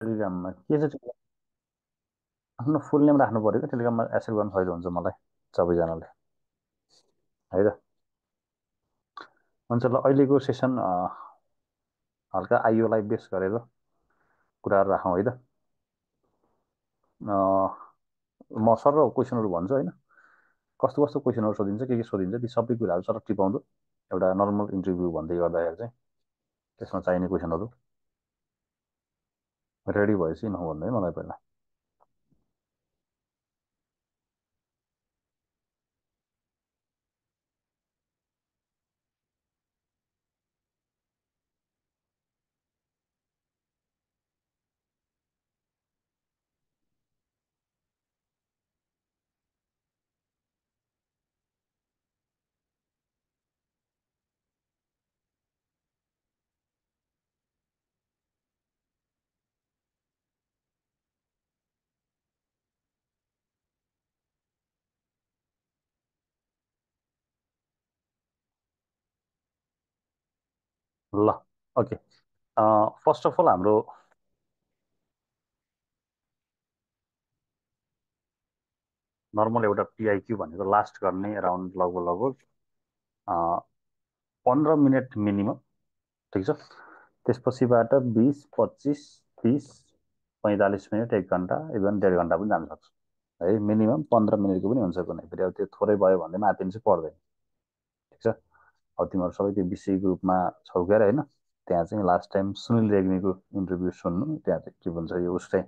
टेलिग्राममा के चाहिँ आफ्नो फुल नेम राख्नु पऱ्यो क्या टेलिग्राममा एक्सेप्ट गर्नु सजिलो हुन्छ मलाई सबैजनाले है त। हुन्छ ल अहिलेको सेसन हल्का आइओलाई बेस गरेर कुराहरू राखौँ है त। म सर क्वेसनहरू भन्छु होइन, कस्तो कस्तो क्वेसनहरू सोधिन्छ के सोधिन्छ ती सबै कुराहरू सर टिपाउँदो एउटा नर्मल इन्टरभ्यू भन्दै गर्दाखेरि चाहिँ त्यसमा चाहिने क्वेसनहरू रेडी भएपछि नभन्नु है मलाई पहिला। ल ओके, फर्स्ट अफ अल हाम्रो नर्मल एउटा पिआइक्यू भनेको लास्ट गर्ने अराउन्ड लगभग लगभग 15 मिनट मिनिमम, ठिक छ। त्यसपछिबाट 20, 25, 30, 45 मिनट, 1 घन्टा, इभन 1.5 घन्टा पनि जान सक्छ है। मिनिमम 15 मिनटको पनि हुन्छ कुनै फेरि, अब त्यो थोरै भयो भने माथिनु चाहिँ पर्दैन, ठिक छ। अब तिमीहरू सबै त्यो विषय ग्रुपमा छौ क्यारे होइन, त्यहाँ चाहिँ लास्ट टाइम सुनिल रेग्मीको इन्टरभ्यू सुन्नु, त्यहाँ चाहिँ के भन्छ यो उसले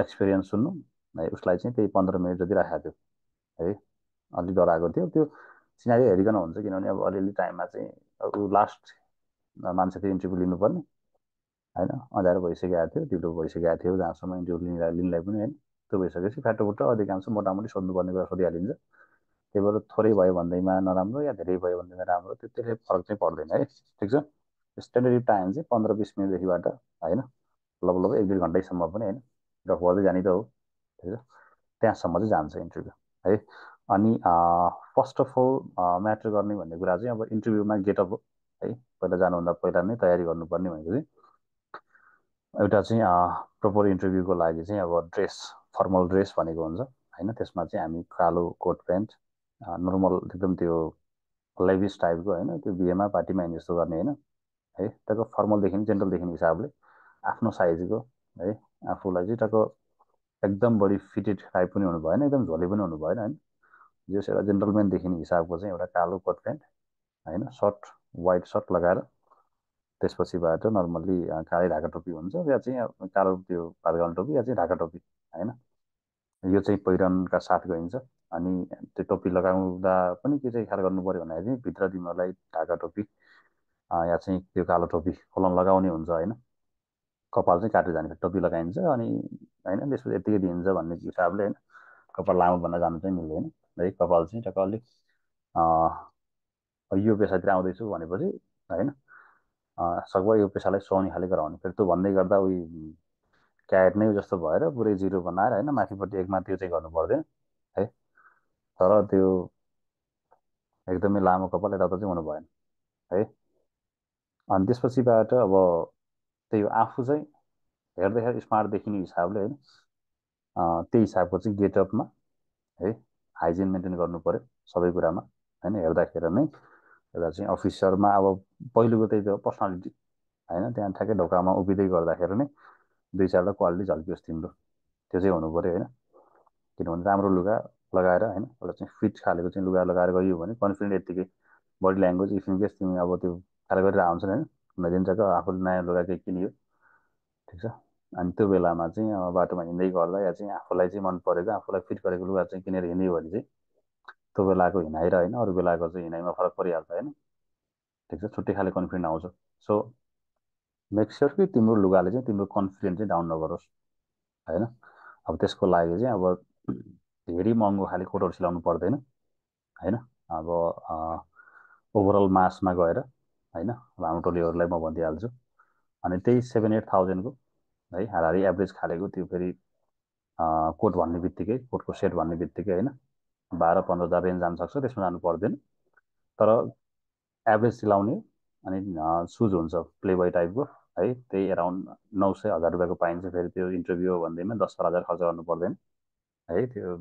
एक्सपिरियन्स सुन्नु है। उसलाई चाहिँ त्यही 15 मिनट जति राखेको थियो है, अलिक डराएको थियो त्यो सिनारी हेरिकन हुन्छ, किनभने अब अलिअलि टाइममा चाहिँ अब ऊ लास्ट मान्छे त्यो इन्टरभ्यू लिनुपर्ने होइन। अँध्यारो भइसकेको थियो, ढिलो भइसकेको थियो जहाँसम्म इन्टरभ्यू लिनलाई पनि होइन। त्यो भइसकेपछि फाटोफुट्टो अधिकांश मोटामोटी सोध्नुपर्ने कुरा सोधिहालिन्छ। त्यही भएर थोरै भयो भन्दैमा नराम्रो या धेरै भयो भन्दैमा राम्रो त्यो त्यसले फरक चाहिँ पर्दैन है, ठिक छ। स्ट्यान्डर्ड टाइम चाहिँ 15-20 मिनटदेखिबाट होइन, लगभग 1-1.5 घन्टैसम्म पनि होइन, रफ गर्दै जाने त हो, ठिक छ। त्यहाँसम्म चाहिँ जान्छ इन्टरभ्यू है। अनि फर्स्ट अफ अल म्याटर गर्ने भन्ने कुरा चाहिँ अब इन्टरभ्यूमा गेटअप हो है। पहिला जानुभन्दा पहिला नै तयारी गर्नुपर्ने भनेको चाहिँ एउटा चाहिँ प्रोपर इन्टरभ्यूको लागि चाहिँ अब ड्रेस, फर्मल ड्रेस भनेको हुन्छ होइन। त्यसमा चाहिँ हामी कालो कोट प्यान्ट, नर्मल एकदम त्यो लेभिस टाइपको होइन, त्यो बिहेमा पार्टीमा हिँड्ने जस्तो गर्ने होइन है। टक्क फर्मल देखिने जेन्टल देखिने हिसाबले आफ्नो साइजको है, आफूलाई चाहिँ टक्क एकदम बडी फिटेड टाइप पनि हुनु भएन, एकदम झोले पनि हुनु भएन होइन। जस एउटा जेन्टलम्यान देखिने हिसाबको चाहिँ एउटा कालो कोट प्यान्ट होइन, सर्ट, वाइट सर्ट लगाएर त्यसपछिबाट नर्मल्ली कालै ढाका टोपी हुन्छ या चाहिँ कालो त्यो पातगाउँ टोपी या चाहिँ ढाका टोपी होइन, यो चाहिँ पहिरनका साथ गइन्छ। अनि त्यो टोपी लगाउँदा पनि के चाहिँ ख्याल गर्नु पऱ्यो भन्दाखेरि चाहिँ भित्र तिमीहरूलाई ढाका टोपी या चाहिँ त्यो कालो टोपी खोलन लगाउने हुन्छ होइन। कपाल चाहिँ काटेर जाने, टोपी लगाइन्छ अनि होइन, त्यसपछि यत्तिकै दिइन्छ भन्ने हिसाबले होइन, कपाल लामो भन्न जानु चाहिँ मिल्दैन है। कपाल चाहिँ टक्क अलिक यो पेसातिर आउँदैछु भनेपछि होइन, सकभर यो पेसालाई सुहाउने खाले गराउने, फेरि त्यो भन्दै गर्दा उयो क्याट नै जस्तो भएर पुरै जिरो बनाएर होइन माथिपट्टि एकमा त्यो चाहिँ गर्नु पर्दैन है। तर त्यो एकदमै लामो कपाल यताउता चाहिँ हुनु भएन है। अनि त्यसपछिबाट अब त्यही हो, आफू चाहिँ हेर्दाखेरि स्मार्ट देखिने हिसाबले होइन, त्यही हिसाबको चाहिँ गेटअपमा है हाइजिन मेन्टेन गर्नु पऱ्यो सबै कुरामा होइन। हेर्दाखेरि नै एउटा चाहिँ अफिसरमा अब पहिलोको त्यही त पर्सनालिटी होइन, त्यहाँ ठ्याक्कै ढोकामा उभिँदै गर्दाखेरि नै 2-4 क्वालिटी झल्कियोस् तिम्रो, त्यो चाहिँ हुनु पऱ्यो होइन। किनभने राम्रो लुगा लगाएर होइन, एउटा चाहिँ फिट खालेको चाहिँ लुगा लगाएर गयो भने कन्फिडेन्ट यत्तिकै body language if in case तिमी अब त्यो खाएर गरेर हुन्छ नि होइन, कुनै दिन जग्गा आफूले नयाँ लुगा केही किनियो, ठिक छ। अनि त्यो बेलामा चाहिँ बाटोमा हिँड्दै गर्दा या चाहिँ आफूलाई चाहिँ मन परेको आफूलाई फिट गरेको लुगा चाहिँ किनेर हिँड्यो भने चाहिँ त्यो बेलाको हिँडाइ र होइन अरू बेलाको चाहिँ हिँडाइमा फरक परिहाल्छ होइन, ठिक छ। छुट्टै खाले कन्फिडेन्ट आउँछ। सो मेक स्योर कि तिम्रो लुगाले चाहिँ तिम्रो कन्फिडेन्ट चाहिँ डाउन नगरोस् होइन। अब त्यसको लागि चाहिँ अब धेरै महँगो खाले कोटहरू सिलाउनु पर्दैन होइन। अब ओभरअल मासमा गएर होइन, लामो टोलीहरूलाई म भनिदिइहाल्छु। अनि त्यही 7-8 थाउजन्डको है हाराहारी एभरेज खालेको त्यो फेरि कोट भन्ने बित्तिकै, कोटको सेट भन्ने बित्तिकै होइन 12-15 हजार रेन्ज जान सक्छ, त्यसमा जानु पर्दैन। तर एभरेज सिलाउने अनि सुज हुन्छ प्लेबोय टाइपको है, त्यही एराउन्ड 900-1000 रुपियाँको पाइन्छ। फेरि त्यो इन्टरभ्यू हो भन्दैमा 10-12 हजार खर्च गर्नु पर्दैन है। त्यो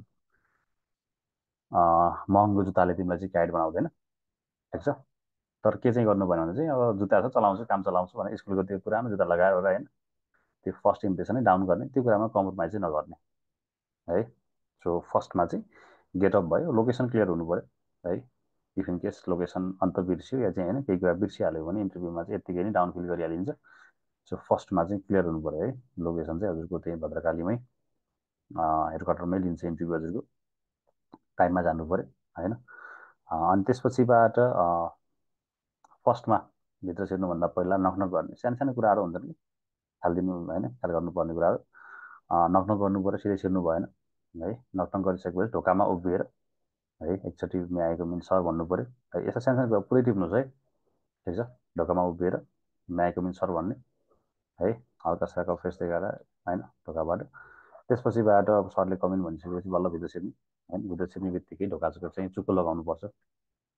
महँगो जुत्ताले तिमीलाई चाहिँ गाइड बनाउँदैन, ठिक छ। तर के चाहिँ गर्नु भएन भने चाहिँ अब जुत्ता छ चलाउँछु काम चलाउँछु भने स्कुलको त्यो पुरानो जुत्ता लगाएर होला होइन, त्यो फर्स्ट इम्प्रेसनै डाउन गर्ने, त्यो कुरामा कम्प्रोमाइज चाहिँ नगर्ने है। सो फर्स्टमा चाहिँ गेटअप भयो, लोकेसन क्लियर हुनु पऱ्यो है। इफ इन केस लोकेसन अन्त बिर्स्यो या चाहिँ होइन केही कुरा बिर्सिहाल्यो भने इन्टरभ्यूमा चाहिँ यत्तिकै नै डाउन फिल गरिहालिन्छ। सो फर्स्टमा चाहिँ क्लियर हुनु पऱ्यो है। लोकेसन चाहिँ हजुरको त्यही भद्रकालीमै हेडक्वार्टरमै लिन्छ इन्टरभ्यू हजुरको, टाइममा जानु पऱ्यो होइन। अनि त्यसपछिबाट फर्स्टमा भित्र छिर्नुभन्दा पहिला नक्नक गर्ने सानो सानो कुराहरू हुन्छन् कि हालिदिनु होइन, ख्याल गर्नुपर्ने कुराहरू। नक्नक गर्नु पऱ्यो, सिधै छिर्नु भएन है। नक्नक गरिसकेपछि ढोकामा उभिएर है एकचोटि म्या आएको मिन सर भन्नु पऱ्यो है। यस्तो सानो सानो कुरा पुरै टिप्नुहोस् है, ठिक छ। ढोकामा उभिएर म्या आएको मिन सर भन्ने है, हल्का साका फेस देखाएर होइन ढोकाबाट। त्यसपछिबाट अब सरले कमेन्ट भनिसकेपछि बल्ल भित्र छिर्ने होइन। भित्र छिर्ने बित्तिकै ढोका चाहिँ चुक्को लगाउनुपर्छ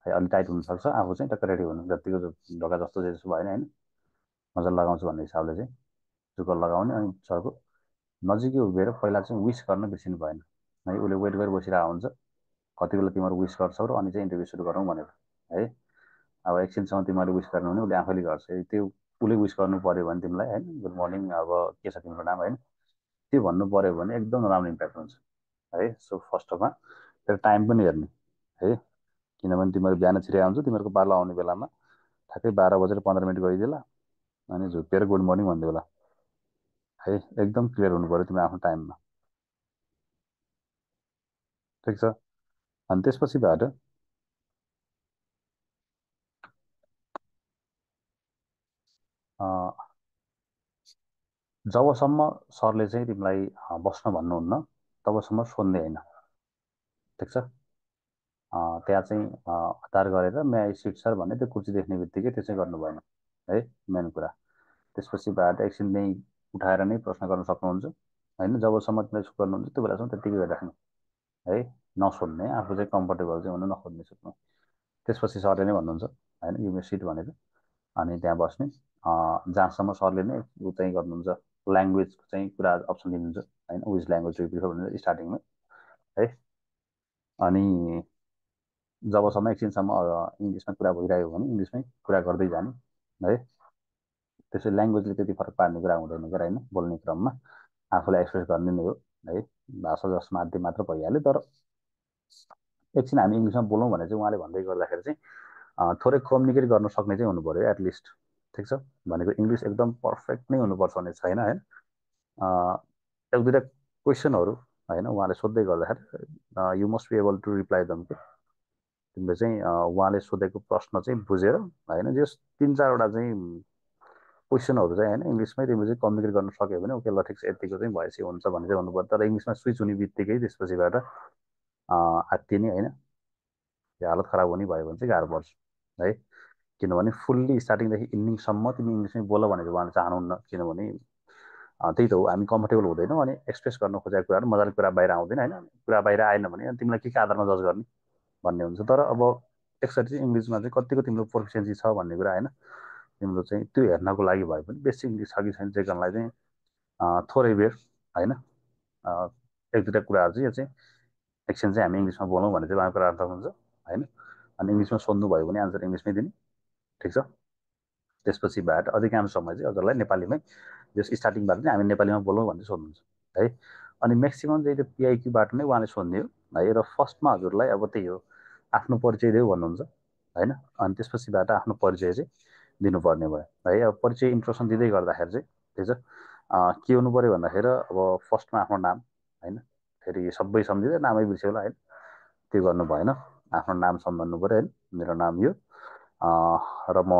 है। अलिक टाइट हुनसक्छ, आफू चाहिँ टक्क रेडी हुनु, जतिको ढोका जस्तो चाहिँ जस्तो भएन होइन, मजाले लगाउँछु भन्ने हिसाबले चाहिँ चुक्को लगाउने। अनि सरको नजिकै उभिएर पहिला चाहिँ विस गर्न बिर्सिनु भएन है। उसले वेट गरेर बसिरहेको हुन्छ, कति बेला तिमीहरू विस गर्छौ र अनि चाहिँ इन्टरभ्यू सुरु गरौँ भनेर है। अब एकछिनसम्म तिमीहरू विस गर्नु भने उसले आफैले गर्छ त्यो। उसले विस गर्नु पऱ्यो भने तिमीलाई होइन, गुड मर्निङ अब के छ तिम्रो नाम होइन, त्यो भन्नु पऱ्यो भने एकदम राम्रो इम्प्याक्ट हुन्छ है। सो फर्स्टमा त्यो टाइम पनि हेर्ने है, किनभने तिमीहरू बिहान छिटै आउँछ, तिमीहरूको पालो आउने बेलामा ठ्याक्कै 12 बजेर 15 मिनट गइदिएला अनि झुकेर गुड मर्निङ भन्दै होला है। एकदम क्लियर हुनु पऱ्यो तिमी आफ्नो टाइममा, ठिक छ। अनि त्यसपछिबाट जबसम्म सरले चाहिँ तिमीलाई बस्न भन्नुहुन्न तबसम्म सोध्ने होइन, ठिक छ। त्यहाँ चाहिँ हतार गरेर म्या सिट सर भन्ने त्यो कुर्सी देख्ने बित्तिकै त्यो चाहिँ गर्नु भएन है, मेन कुरा। त्यसपछिबाट एकछिन नै उठाएर नै प्रश्न गर्न सक्नुहुन्छ होइन। जबसम्म तिमीले गर्नुहुन्छ त्यो बेलासम्म त्यत्तिकै गरिराख्ने है, नसोध्ने, आफू चाहिँ कम्फर्टेबल चाहिँ हुनु नखोज्ने सुत्नु। त्यसपछि सरले नै भन्नुहुन्छ होइन यो मेरो सिट भनेर, अनि त्यहाँ बस्ने। जहाँसम्म सरले नै ऊ चाहिँ गर्नुहुन्छ, ल्याङ्ग्वेजको चाहिँ कुरा अप्सन दिनुहुन्छ होइन, विच ल्याङ्ग्वेज टु प्रिफर भन्नुहुन्छ स्टार्टिङमै है। अनि जबसम्म एकछिनसम्म इङ्ग्लिसमा कुरा भइरह्यो भने इङ्ग्लिसमै कुरा गर्दै जाने है। त्यसै ल्याङ्ग्वेजले त्यति फरक पार्ने कुरा हुँदैन क्या होइन, बोल्ने क्रममा आफूलाई एक्सप्रेस गर्ने नै हो है। भाषा जस माध्यम मात्र भइहाल्यो। तर एकछिन हामी इङ्ग्लिसमा बोलौँ भने चाहिँ उहाँले भन्दै गर्दाखेरि चाहिँ थोरै कम्युनिकेट गर्न सक्ने चाहिँ हुनु पऱ्यो एटलिस्ट, ठिक छ। भनेको इङ्ग्लिस एकदम पर्फेक्ट नै हुनुपर्छ भन्ने छैन होइन। एक दुईवटा क्वेसनहरू होइन उहाँले सोध्दै गर्दाखेरि you must be able to reply दम के। तिमीले चाहिँ उहाँले सोधेको प्रश्न चाहिँ बुझेर होइन, जस तिन चारवटा चाहिँ क्वेसनहरू चाहिँ होइन इङ्ग्लिसमै तिमीले चाहिँ कम्युनिकेट गर्न सक्यो भने ओके ल ठिक छ यतिको चाहिँ भएपछि हुन्छ भन्ने चाहिँ हुनु पर्यो। तर इङ्ग्लिसमा स्विच हुने बित्तिकै त्यसपछिबाट आत्तिने होइन, त्यो हालत खराब हुने भयो भने चाहिँ गाह्रो पर्छ है। किनभने फुल्ली स्टार्टिङदेखि इन्डिङसम्म तिमी इङ्ग्लिसमै बोल भनेर उहाँले चाहनुहुन्न। किनभने त्यही त हो, हामी कम्फर्टेबल हुँदैनौँ अनि एक्सप्रेस गर्न खोजेको कुराहरू मजाले कुरा बाहिर आउँदैन होइन। कुरा बाहिर आएन भने तिमीलाई के आधारमा जज गर्ने भन्ने हुन्छ। तर अब एकचोटि चाहिँ इङ्ग्लिसमा चाहिँ कतिको तिम्रो प्रोफिसियन्सी छ भन्ने कुरा होइन, तिम्रो चाहिँ त्यो हेर्नको लागि भए पनि बेसिक इङ्ग्लिस छ कि छैन चेक गर्नलाई चाहिँ थोरै बेर होइन, एक दुईवटा कुराहरू चाहिँ यो चाहिँ एकछिन चाहिँ हामी इङ्ग्लिसमा बोलौँ भने चाहिँ उहाँको अर्थ हुन्छ होइन। अनि इङ्ग्लिसमा सोध्नु भयो भने आन्सर इङ्ग्लिसमै दिने, ठिक छ। त्यसपछि बाट अधिकांश समय चाहिँ हजुरलाई नेपालीमै जस स्टार्टिङबाट चाहिँ हामी नेपालीमा बोलौँ भन्ने सोध्नुहुन्छ है। अनि म्याक्सिमम् चाहिँ त्यो पिआइक्यूबाट नै उहाँले सोध्ने हो है। र फर्स्टमा हजुरलाई अब त्यही हो, आफ्नो परिचय देऊ भन्नुहुन्छ होइन। अनि त्यसपछिबाट आफ्नो परिचय चाहिँ दिनुपर्ने भयो है। अब परिचय इन्ट्रोडक्सन दिँदै गर्दाखेरि चाहिँ ठिक छ के हुनु पऱ्यो भन्दाखेरि अब फर्स्टमा आफ्नो नाम होइन, फेरि सबै सम्झिँदै नामै बिर्स्यो होला होइन, त्यो गर्नु भएन। आफ्नो नाम सम्झनु पऱ्यो होइन, मेरो नाम यो र म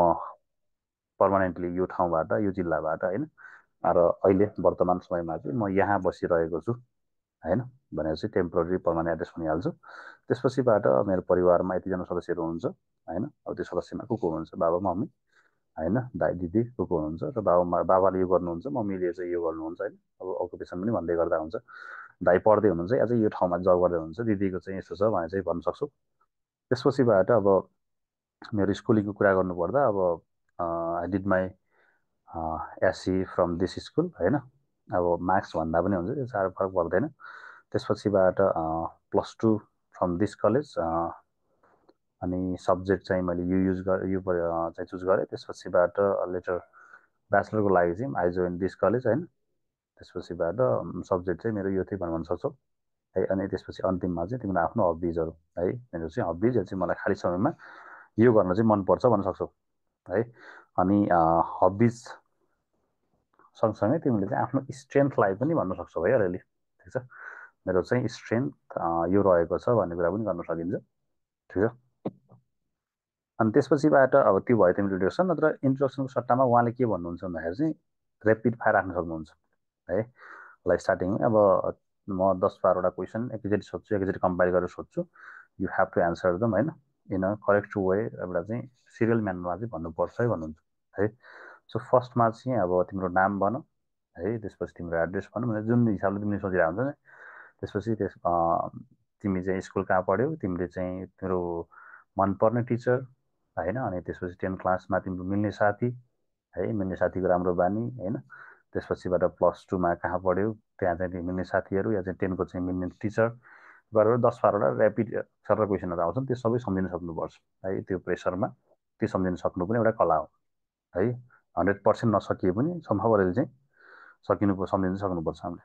पर्मानेन्टली यो ठाउँबाट यो जिल्लाबाट होइन, र अहिले वर्तमान समयमा चाहिँ म यहाँ बसिरहेको छु होइन भनेर चाहिँ टेम्पोररी पर्मानेन्ट एड्रेस भनिहाल्छु। त्यसपछिबाट मेरो परिवारमा यतिजना सदस्यहरू हुनुहुन्छ होइन, अब त्यो सदस्यमा को हुनुहुन्छ, बाबा मम्मी होइन, दाइ दिदी को हुनुहुन्छ, र बाबाले यो गर्नुहुन्छ, मम्मीले चाहिँ यो गर्नुहुन्छ होइन। अब अकुपेसन पनि भन्दै गर्दा हुन्छ, दाइ पढ्दै हुनुहुन्छ अझै यो ठाउँमा जब गर्दै हुनुहुन्छ, दिदीको चाहिँ यस्तो छ भनेर चाहिँ भन्न सक्छु। त्यसपछिबाट अब मेरो स्कुलिङको कुरा गर्नुपर्दा अब I did my SC from this school होइन, अब मार्क्स भन्दा पनि हुन्छ, त्यो साह्रो फरक पर्दैन। त्यसपछिबाट +2 फ्रम दिस कलेज, अनि सब्जेक्ट चाहिँ मैले यो युज गरेँ, यो चाहिँ चुज गरेँ। त्यसपछिबाट लेटर ब्याचलरको लागि चाहिँ आई जोइन दिस कलेज होइन। त्यसपछिबाट सब्जेक्ट चाहिँ मेरो यो थियो भन्न सक्छौ है। अनि त्यसपछि अन्तिममा चाहिँ तिम्रो आफ्नो हबिजहरू है, मेरो चाहिँ हबिज चाहिँ मलाई खाली समयमा यो गर्न चाहिँ मनपर्छ भन्न सक्छौ है। अनि हबिज सँगसँगै तिमीले चाहिँ आफ्नो स्ट्रेन्थलाई पनि भन्न सक्छौ है अलिअलि, ठिक छ। मेरो चाहिँ स्ट्रेन्थ यो रहेको छ भन्ने कुरा पनि गर्न सकिन्छ, ठिक छ। अनि त्यसपछिबाट अब त्यो भयो तिम्रो इन्ट्रोडक्सन। नत्र इन्ट्रोडक्सनको सट्टामा उहाँले के भन्नुहुन्छ भन्दाखेरि चाहिँ ऱ्यापिड फायर राख्न सक्नुहुन्छ है। ल स्टार्टिङमै अब म 10-12वटा क्वेसन एकैचोटि सोध्छु, एकैचोटि कम्पाइल गरेर सोध्छु, यु हेभ टु एन्सर दम होइन, इन अ करेक्ट वे, एउटा चाहिँ सिरियल म्यानमा चाहिँ भन्नुपर्छ है भन्नुहुन्छ है। सो फर्स्टमा चाहिँ अब तिम्रो नाम भन है, त्यसपछि तिम्रो एड्रेस भन, मतलब जुन हिसाबले तिमीले सोचिरहेको हुन्छ नि। त्यसपछि तिमी चाहिँ स्कुल कहाँ पढ्यौ, तिमीले चाहिँ तिम्रो मनपर्ने टिचर होइन, अनि त्यसपछि 10 क्लासमा तिम्रो मिल्ने साथी है, मिल्ने साथीको राम्रो बानी होइन। त्यसपछिबाट +2मा कहाँ पढ्यौ, त्यहाँ चाहिँ मिल्ने साथीहरू, या चाहिँ 10को चाहिँ मिल्ने टिचर गरेर 10-12वटा ऱ्यापिड सर क्वेसनहरू आउँछन्, त्यो सबै सम्झिन सक्नुपर्छ है। त्यो प्रेसरमा त्यो सम्झिन सक्नु पनि एउटा कला हो है। 100% नसकिए पनि सम्भव चाहिँ सकिनु सम्झिन सक्नुपर्छ हामीले,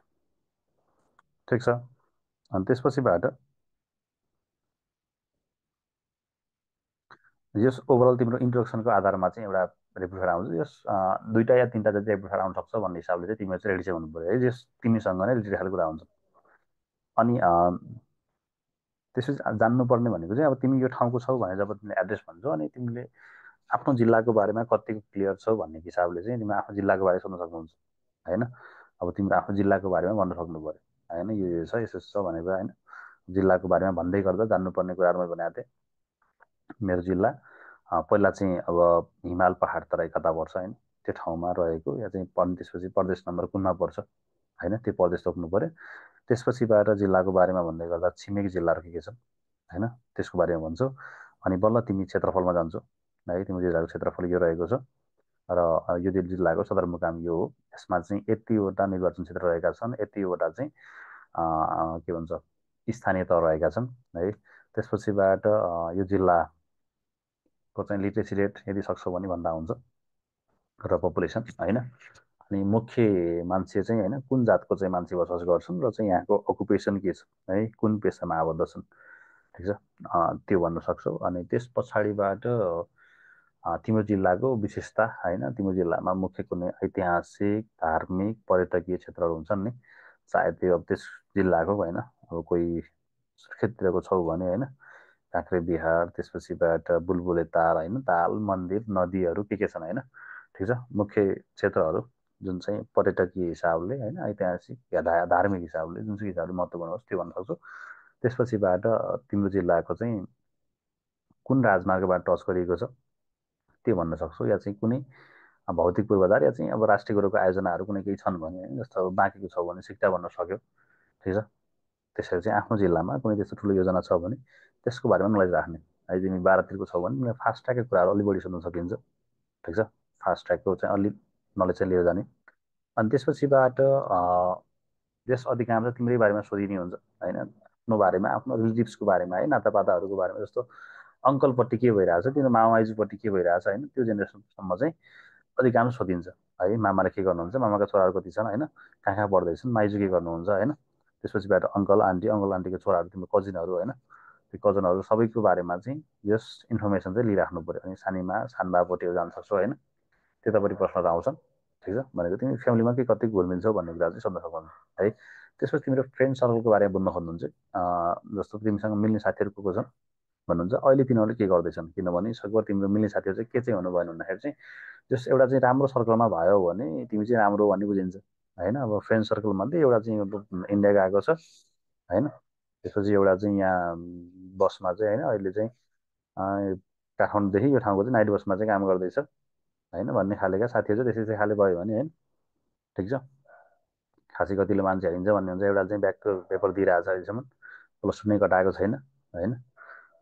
ठिक छ। अनि त्यसपछिबाट यस ओभरअल तिम्रो इन्ट्रोडक्सनको आधारमा चाहिँ एउटा रेपिड फायर आउँछ। यस 2टा या 3टा जति रेपिड फायर आउन सक्छ भन्ने हिसाबले चाहिँ तिमीहरू चाहिँ रेडी चाहिँ हुनु पऱ्यो है। यस तिमीसँग नै रिलेटेड खालको कुरा हुन्छ। अनि त्यसपछि जान्नुपर्ने भनेको चाहिँ अब तिमी यो ठाउँको छौ भने जब तिमीले एड्रेस भन्छौ, अनि तिमीले आफ्नो जिल्लाको बारेमा कतिको क्लियर छौ भन्ने हिसाबले चाहिँ तिमीले आफ्नो जिल्लाको बारे सोध्न सक्नुहुन्छ होइन। अब तिम्रो आफ्नो जिल्लाको बारेमा भन्न सक्नु पऱ्यो होइन, यो छ यसो छ भनेर होइन। जिल्लाको बारेमा भन्दै गर्दा जान्नुपर्ने कुराहरू मैले भनेको थिएँ। मेरो जिल्ला पहिला चाहिँ अब हिमाल पहाड तराई कता पर्छ होइन, त्यो ठाउँमा रहेको, या चाहिँ त्यसपछि प्रदेश नम्बर कुनमा पर्छ होइन, त्यो प्रदेश तोक्नु पऱ्यो। त्यसपछिबाट जिल्लाको बारेमा भन्दै गर्दा छिमेकी जिल्लाहरू के छन् होइन, त्यसको बारेमा भन्छौ। अनि बल्ल तिमी क्षेत्रफलमा जान्छौ है, तिम्रो जिल्लाको क्षेत्रफल यो रहेको छ र यो जिल्लाको सदरमुकाम यो हो। यसमा चाहिँ यतिवटा निर्वाचन क्षेत्र रहेका छन्, यतिवटा चाहिँ के भन्छ स्थानीय तह रहेका छन् है। त्यसपछिबाट यो जिल्लाको चाहिँ लिट्रेसी रेट यदि सक्छौ भने भन्दा हुन्छ, र पपुलेसन होइन। अनि मुख्य मान्छे चाहिँ होइन कुन जातको चाहिँ मान्छे बसोबास गर्छन्, र चाहिँ यहाँको अकुपेसन के छ है, कुन पेसामा आबद्ध छन्, ठिक छ। त्यो भन्न सक्छौ। अनि त्यस पछाडिबाट तिम्रो जिल्लाको विशेषता होइन, तिम्रो जिल्लामा मुख्य कुनै ऐतिहासिक धार्मिक पर्यटकीय क्षेत्रहरू हुन्छन् नि, सायद त्यो अब त्यस जिल्लाको होइन, अब कोही क्षेत्रको छौ भने होइन, काँक्रे बिहार, त्यसपछिबाट बुलबुले ताल होइन, ताल मन्दिर नदीहरू के छन् होइन, ठिक छ। मुख्य क्षेत्रहरू जुन चाहिँ पर्यटकीय हिसाबले होइन, ऐतिहासिक या धार्मिक हिसाबले जुन चाहिँ हिसाबले महत्त्वपूर्ण होस् त्यो भन्न सक्छु। त्यसपछिबाट तिम्रो जिल्लाको चाहिँ कुन राजमार्गबाट टच गरिएको छ त्यो भन्न सक्छौ, या चाहिँ कुनै भौतिक पूर्वाधार, या चाहिँ अब राष्ट्रिय कुरोको आयोजनाहरू कुनै केही छन् भने होइन, जस्तो अब बाँकीको छ भने सिक्टा भन्न सक्यो, ठिक छ। त्यसरी चाहिँ आफ्नो जिल्लामा कुनै त्यस्तो ठुलो योजना छ भने त्यसको बारेमा नलेज राख्ने है। तिमी 12-13को छौ भने तिमीलाई फास्ट ट्र्याकको कुराहरू अलिक बढी सोध्न सकिन्छ, ठिक छ। फास्ट ट्र्याकको चाहिँ अलिक नलेज चाहिँ लिएर जाने। अनि त्यसपछिबाट यस अधिकांश तिम्रै बारेमा सोधिने हुन्छ होइन, आफ्नो बारेमा, आफ्नो रिलेटिभ्सको बारेमा है, नातापाताहरूको बारेमा, जस्तो अङ्कलपट्टि के भइरहेछ, तिम्रो मामा आइजूपट्टि के भइरहेछ होइन, त्यो जेनेरेसनसम्म चाहिँ अधिकांश सोधिन्छ है। मामाले के गर्नुहुन्छ, मामाका छोराहरू कति छन् होइन, कहाँ कहाँ पढ्दैछन्, माइजू के गर्नुहुन्छ होइन। त्यसपछिबाट अङ्कल आन्टी, अङ्कल आन्टीको छोराहरू, तिम्रो कजिनहरू होइन, त्यो कजनहरू सबैको बारेमा चाहिँ यस इन्फर्मेसन चाहिँ लिइराख्नु पऱ्यो। अनि सानबापट्टि जान सक्छौ होइन, त्यतापट्टि प्रश्नहरू आउँछन्, ठिक छ। भनेको तिमी फ्यामिलीमा के कति घुलमिल्छौ भन्ने कुरा चाहिँ सोध्न सक्नुहुन्छ है। त्यसपछि तिम्रो फ्रेन्ड सर्कलको बारेमा बुझ्न खोज्नुहुन्छ, जस्तो तिमीसँग मिल्ने साथीहरू को छन् भन्नुहुन्छ, अहिले तिनीहरूले के गर्दैछन्, किनभने सकभर तिम्रो मिल्ने साथीहरू चाहिँ के चाहिँ हुनु भएन भन्दाखेरि चाहिँ जस एउटा चाहिँ राम्रो सर्कलमा भयो भने तिमी चाहिँ राम्रो भन्ने बुझिन्छ होइन। अब फ्रेन्ड सर्कलमध्ये एउटा चाहिँ अब इन्डिया गएको छ होइन, त्यसपछि एउटा चाहिँ यहाँ बसमा चाहिँ होइन, अहिले चाहिँ काठमाडौँदेखि यो ठाउँको चाहिँ नाइट बसमा चाहिँ काम गर्दैछ होइन भन्ने खालेका साथीहरू चाहिँ त्यस्तै खाले भयो भने होइन, ठिक छ। खासै कतिले मान्छे हालिन्छ भन्ने हुन्छ, एउटा चाहिँ ब्याकको पेपर दिइरहेको छ अहिलेसम्म, +2 नै कटाएको छैन होइन।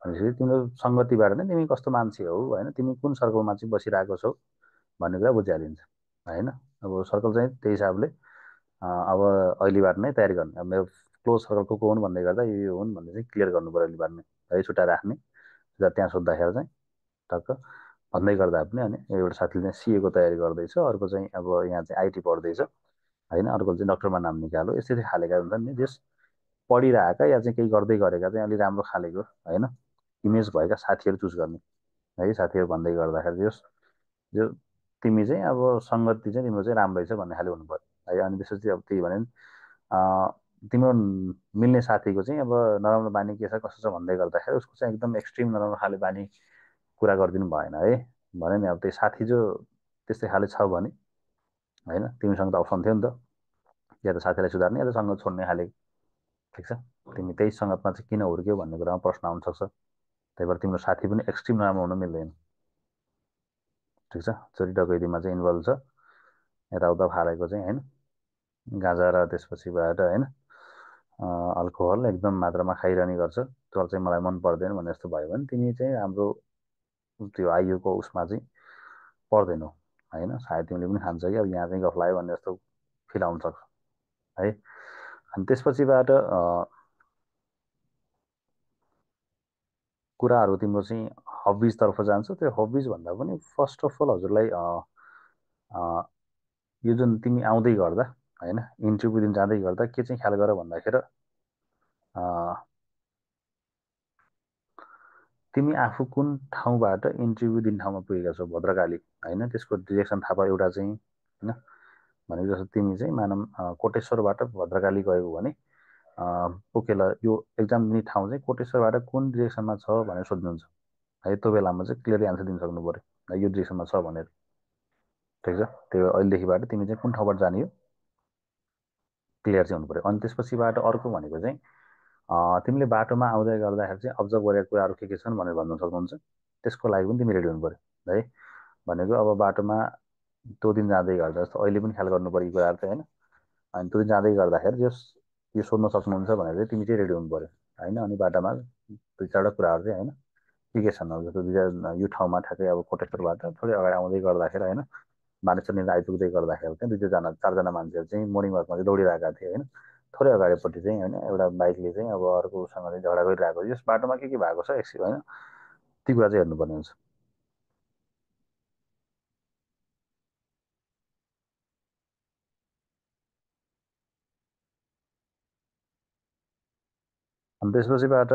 भनेपछि तिम्रो सङ्गतिबाट नै तिमी कस्तो मान्छे हौ होइन, तिमी कुन सर्कलमा चाहिँ बसिरहेको छौ भन्ने कुरा बुझिहालिन्छ होइन। अब सर्कल चाहिँ त्यही हिसाबले अब अहिलेबाट नै तयारी गर्ने। अब मेरो क्लोज सर्कल को हुन् भन्दै गर्दा यो हुन् भन्ने चाहिँ क्लियर गर्नु पऱ्यो अहिलेबाट नै है, छुट्टा राख्ने। त्यहाँ सोद्धाखेरि चाहिँ टक्क भन्दै गर्दा पनि अनि एउटा साथीले चाहिँ सिएको तयारी गर्दैछ, अर्को चाहिँ अब यहाँ चाहिँ आइटी पढ्दैछ होइन, अर्को चाहिँ डक्टरमा नाम निकाल्यो, यस्तै खालेका हुन्छन् नि। त्यस पढिरहेका या चाहिँ केही गर्दै गरेका चाहिँ अलिक राम्रो खालेको होइन इमेज भएका साथीहरू चुज गर्ने है। साथीहरू भन्दै गर्दाखेरि यस यो तिमी चाहिँ अब सङ्गति चाहिँ तिम्रो चाहिँ राम्रै छ भन्ने खाले हुनु पर्यो है। अनि त्यसपछि अब त्यही भने तिम्रो मिल्ने साथीको चाहिँ अब नराम्रो बानी के छ कसो छ भन्दै गर्दाखेरि उसको चाहिँ एकदम एक्सट्रिम नराम्रो खाले बानी कुरा गरिदिनु भएन है। भने नि अब त्यो साथी जो त्यस्तै खाले छ भने होइन, तिमीसँग त अप्सन थियो नि त, या त साथीलाई सुधार्ने या त सङ्गत छोड्ने खाले। ठिक छ, तिमी त्यही सङ्गतमा चाहिँ किन हुर्क्यौ भन्ने कुरामा प्रश्न आउन सक्छ। त्यही भएर तिम्रो साथी पनि एक्सट्रिम नराम्रो हुन मिल्दैन। ठिक छ, चोरी डकैतीमा चाहिँ इन्भल्भ छ, यताउता फालेको चाहिँ होइन, गाँजा र त्यसपछिबाट होइन अल्कोहल एकदम मात्रामा खाइरहने गर्छ, तर चाहिँ मलाई मन पर्दैन भने जस्तो भयो भने तिमी चाहिँ हाम्रो त्यो आइयुको उसमा चाहिँ पर्दैनौ होइन। सायद तिमीले पनि खान्छ कि अब यहाँ चाहिँ गफ लाग्यो भन्ने जस्तो फिल आउन सक्छ है। अनि त्यसपछिबाट कुराहरू तिम्रो चाहिँ हबिजतर्फ जान्छ। त्यो हबिज भन्दा पनि फर्स्ट अफ अल हजुरलाई अ, यो जुन तिमी आउँदै गर्दा होइन, इन्टरभ्यू दिन जाँदै गर्दा के चाहिँ ख्याल गर भन्दाखेरि अ, तिमी आफू कुन ठाउँबाट इन्टरभ्यू दिने ठाउँमा पुगेका छौ भद्रकाली होइन, त्यसको डिरेक्सन थाहा पायो एउटा चाहिँ होइन। भनेको जस्तो तिमी चाहिँ मानव कोटेश्वरबाट भद्रकाली गयौ भने ओकेला यो एक्जाम दिने ठाउँ चाहिँ कोटेश्वरबाट कुन डिरेक्सनमा छ भनेर सोध्नुहुन्छ है। त्यो बेलामा चाहिँ क्लियरली आन्सर दिन सक्नु पऱ्यो यो डिरेक्सनमा छ भनेर। ठिक छ, त्यो अहिलेदेखिबाट तिमी चाहिँ कुन ठाउँबाट जाने हो क्लियर चाहिँ हुनु पऱ्यो। अनि त्यसपछिबाट अर्को भनेको चाहिँ तिमीले बाटोमा आउँदै गर्दाखेरि चाहिँ अब्जर्भ गरेका कुराहरू के छन् भनेर भन्न सक्नुहुन्छ। त्यसको लागि पनि तिमी रेडी हुनु पऱ्यो है। भनेको अब बाटोमा त्यो दिन जाँदै गर्दा जस्तो अहिले पनि ख्याल गर्नु पऱ्यो यी कुराहरू चाहिँ होइन। अनि त्यो दिन जाँदै गर्दाखेरि जस यो सोध्न सक्नुहुन्छ भनेर चाहिँ तिमी चाहिँ रेडी हुनु पऱ्यो होइन। अनि बाटोमा दुई चारवटा कुराहरू चाहिँ होइन के छन् अब जस्तो यो ठाउँमा ठ्याक्कै अब कोटेश्वरबाट थोरै अगाडि आउँदै गर्दाखेरि होइन मानेश्वरनिर आइपुग्दै गर्दाखेरि चाहिँ दुई दुईजना चारजना मान्छेहरू चाहिँ मोर्निङ वाकमा चाहिँ दौडिरहेका थिए होइन। थोरै अगाडिपट्टि चाहिँ होइन एउटा बाइकले चाहिँ अब अर्कोसँग चाहिँ झगडा गरिरहेको यस बाटोमा के भएको छ एक्सिड होइन, ती कुरा चाहिँ हेर्नुपर्ने हुन्छ। अनि त्यसपछिबाट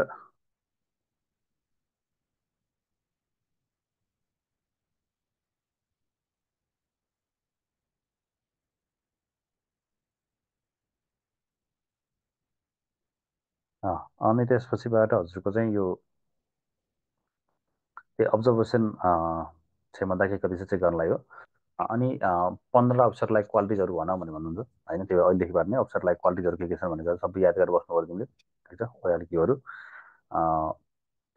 अनि त्यसपछिबाट हजुरको चाहिँ यो त्यो अब्जर्भेसन क्षमता के कति छ चेक गर्नलाई हो। अनि 15 अप्सरलाई क्वालिटिजहरू भन भने भन्नुहुन्छ होइन। त्यो अहिलेदेखिबाट नै अप्सरलाई क्वालिटिजहरू के छन् भनेर सबै याद गरेर बस्नु पऱ्यो तिमीले। ठिक छ, क्योहरू